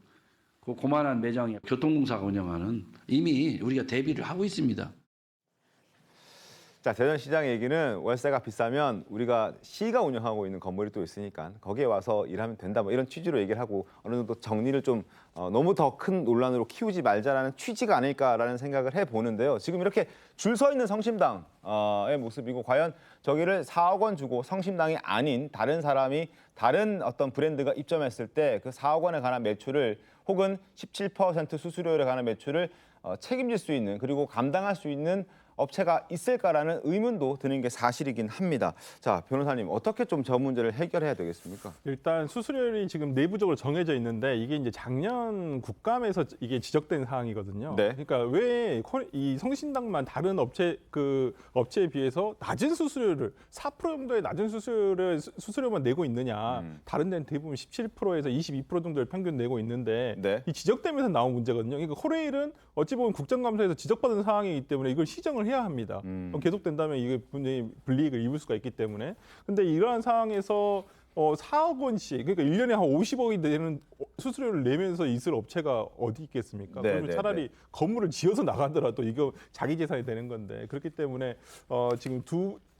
그 고만한 매장이 교통공사가 운영하는 이미 우리가 대비를 하고 있습니다. 자, 대전시장 얘기는 월세가 비싸면 우리가 시가 운영하고 있는 건물이 또 있으니까 거기에 와서 일하면 된다 뭐 이런 취지로 얘기를 하고 어느 정도 정리를 좀 너무 더 큰 논란으로 키우지 말자라는 취지가 아닐까라는 생각을 해보는데요. 지금 이렇게 줄 서 있는 성심당의 모습이고 과연 저기를 4억 원 주고 성심당이 아닌 다른 사람이 다른 어떤 브랜드가 입점했을 때 그 4억 원에 관한 매출을 혹은 17% 수수료에 관한 매출을 책임질 수 있는 그리고 감당할 수 있는 업체가 있을까라는 의문도 드는 게 사실이긴 합니다. 자, 변호사님 어떻게 좀 저 문제를 해결해야 되겠습니까? 일단 수수료율이 지금 내부적으로 정해져 있는데 이게 이제 작년 국감에서 이게 지적된 사항이거든요. 네. 그러니까 왜 이 성신당만 다른 업체에 비해서 낮은 수수료를 4% 정도의 낮은 수수료만 내고 있느냐? 다른 데는 대부분 17%에서 22% 정도를 평균 내고 있는데 네. 이 지적되면서 나온 문제거든요. 그러니까 코레일은 어찌 보면 국정감사에서 지적받은 사항이기 때문에 이걸 시정을 해야 합니다. 계속된다면 이게 분명히 불이익을 입을 수가 있기 때문에. 근데 이러한 상황에서 4억 원씩 그러니까 1년에 한 50억이 되는 수수료를 내면서 있을 업체가 어디 있겠습니까? 네, 그러면 네, 차라리 네. 건물을 지어서 나가더라도 이거 자기 재산이 되는 건데 그렇기 때문에 지금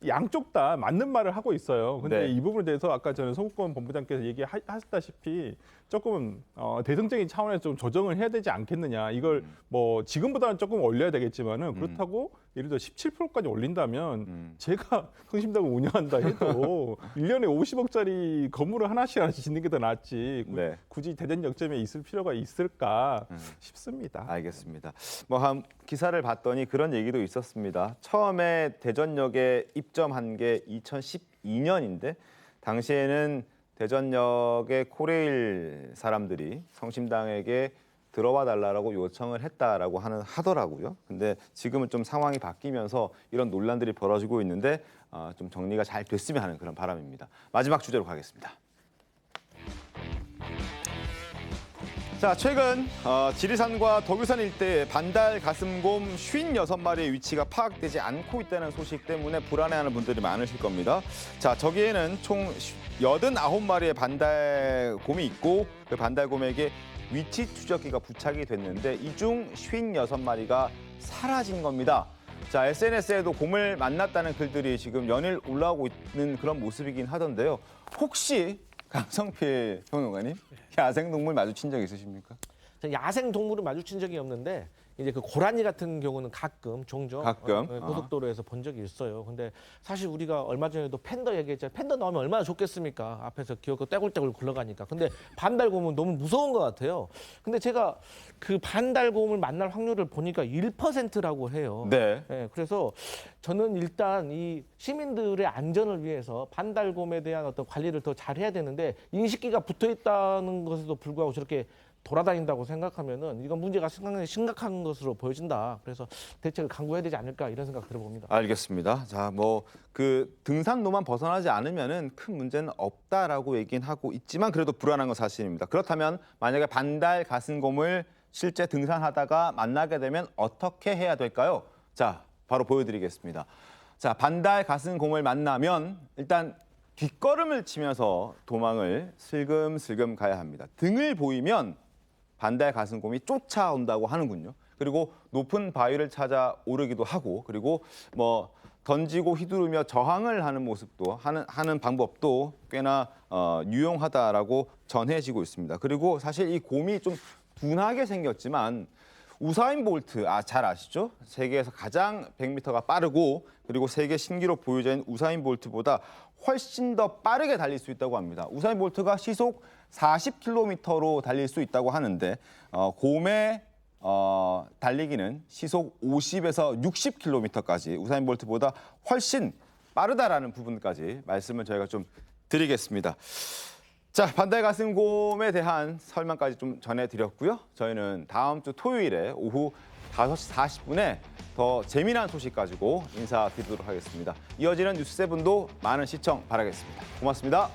양쪽 다 맞는 말을 하고 있어요. 근데 네. 이 부분에 대해서 아까 저는 송국권 본부장께서 얘기하셨다시피 조금 대승적인 차원에서 좀 조정을 해야 되지 않겠느냐. 이걸 뭐 지금보다는 조금 올려야 되겠지만은 그렇다고 예를 들어 17%까지 올린다면 제가 성심당을 운영한다 해도 1년에 50억짜리 건물을 하나씩 짓는 게 더 낫지 네. 굳이 대전역점에 있을 필요가 있을까 싶습니다. 알겠습니다. 뭐 한 기사를 봤더니 그런 얘기도 있었습니다. 처음에 대전역에 입점한 게 2012년인데 당시에는 대전역의 코레일 사람들이 성심당에게 들어와 달라고 요청을 했다라고 하더라고요. 근데 지금은 좀 상황이 바뀌면서 이런 논란들이 벌어지고 있는데 좀 정리가 잘 됐으면 하는 그런 바람입니다. 마지막 주제로 가겠습니다. 자, 최근 지리산과 덕유산 일대에 반달 가슴곰 56마리의 위치가 파악되지 않고 있다는 소식 때문에 불안해하는 분들이 많으실 겁니다. 자, 저기에는 총 89마리의 반달곰이 있고 그 반달곰에게 위치 추적기가 부착이 됐는데 이 중 56마리가 사라진 겁니다. 자, SNS에도 곰을 만났다는 글들이 지금 연일 올라오고 있는 그런 모습이긴 하던데요. 혹시 강성필 평론가님, 야생동물 마주친 적 있으십니까? 야생 동물은 마주친 적이 없는데 이제 그 고라니 같은 경우는 종종 고속도로에서 본 적이 있어요. 근데 사실 우리가 얼마 전에도 팬더 얘기했잖아요. 팬더 나오면 얼마나 좋겠습니까? 앞에서 귀엽고 떼굴떼굴 굴러가니까. 근데 반달곰은 너무 무서운 것 같아요. 근데 제가 그 반달곰을 만날 확률을 보니까 1%라고 해요. 네. 그래서 저는 일단 이 시민들의 안전을 위해서 반달곰에 대한 어떤 관리를 더 잘해야 되는데 인식기가 붙어 있다는 것에도 불구하고 저렇게 돌아다닌다고 생각하면은 이건 문제가 상당히 심각한 것으로 보여진다. 그래서 대책을 강구해야 되지 않을까 이런 생각 들어봅니다. 알겠습니다. 자, 뭐 그 등산로만 벗어나지 않으면은 큰 문제는 없다라고 얘기는 하고 있지만 그래도 불안한 건 사실입니다. 그렇다면 만약에 반달 가슴곰을 실제 등산하다가 만나게 되면 어떻게 해야 될까요? 자, 바로 보여드리겠습니다. 자, 반달 가슴곰을 만나면 일단 뒷걸음을 치면서 도망을 슬금슬금 가야 합니다. 등을 보이면 반달 가슴곰이 쫓아온다고 하는군요. 그리고 높은 바위를 찾아 오르기도 하고 그리고 뭐 던지고 휘두르며 저항을 하는 모습도 하는 방법도 꽤나 유용하다라고 전해지고 있습니다. 그리고 사실 이 곰이 좀 둔하게 생겼지만 우사인 볼트, 잘 아시죠? 세계에서 가장 100m가 빠르고 그리고 세계 신기록 보유자인 우사인 볼트보다 훨씬 더 빠르게 달릴 수 있다고 합니다. 우사인 볼트가 시속 40km로 달릴 수 있다고 하는데 곰의 달리기는 시속 50에서 60km까지 우사인 볼트보다 훨씬 빠르다라는 부분까지 말씀을 저희가 좀 드리겠습니다. 자, 반다이 가슴곰에 대한 설명까지 좀 전해드렸고요. 저희는 다음 주 토요일에 오후 5시 40분에 더 재미난 소식 가지고 인사드리도록 하겠습니다. 이어지는 뉴스7도 많은 시청 바라겠습니다. 고맙습니다.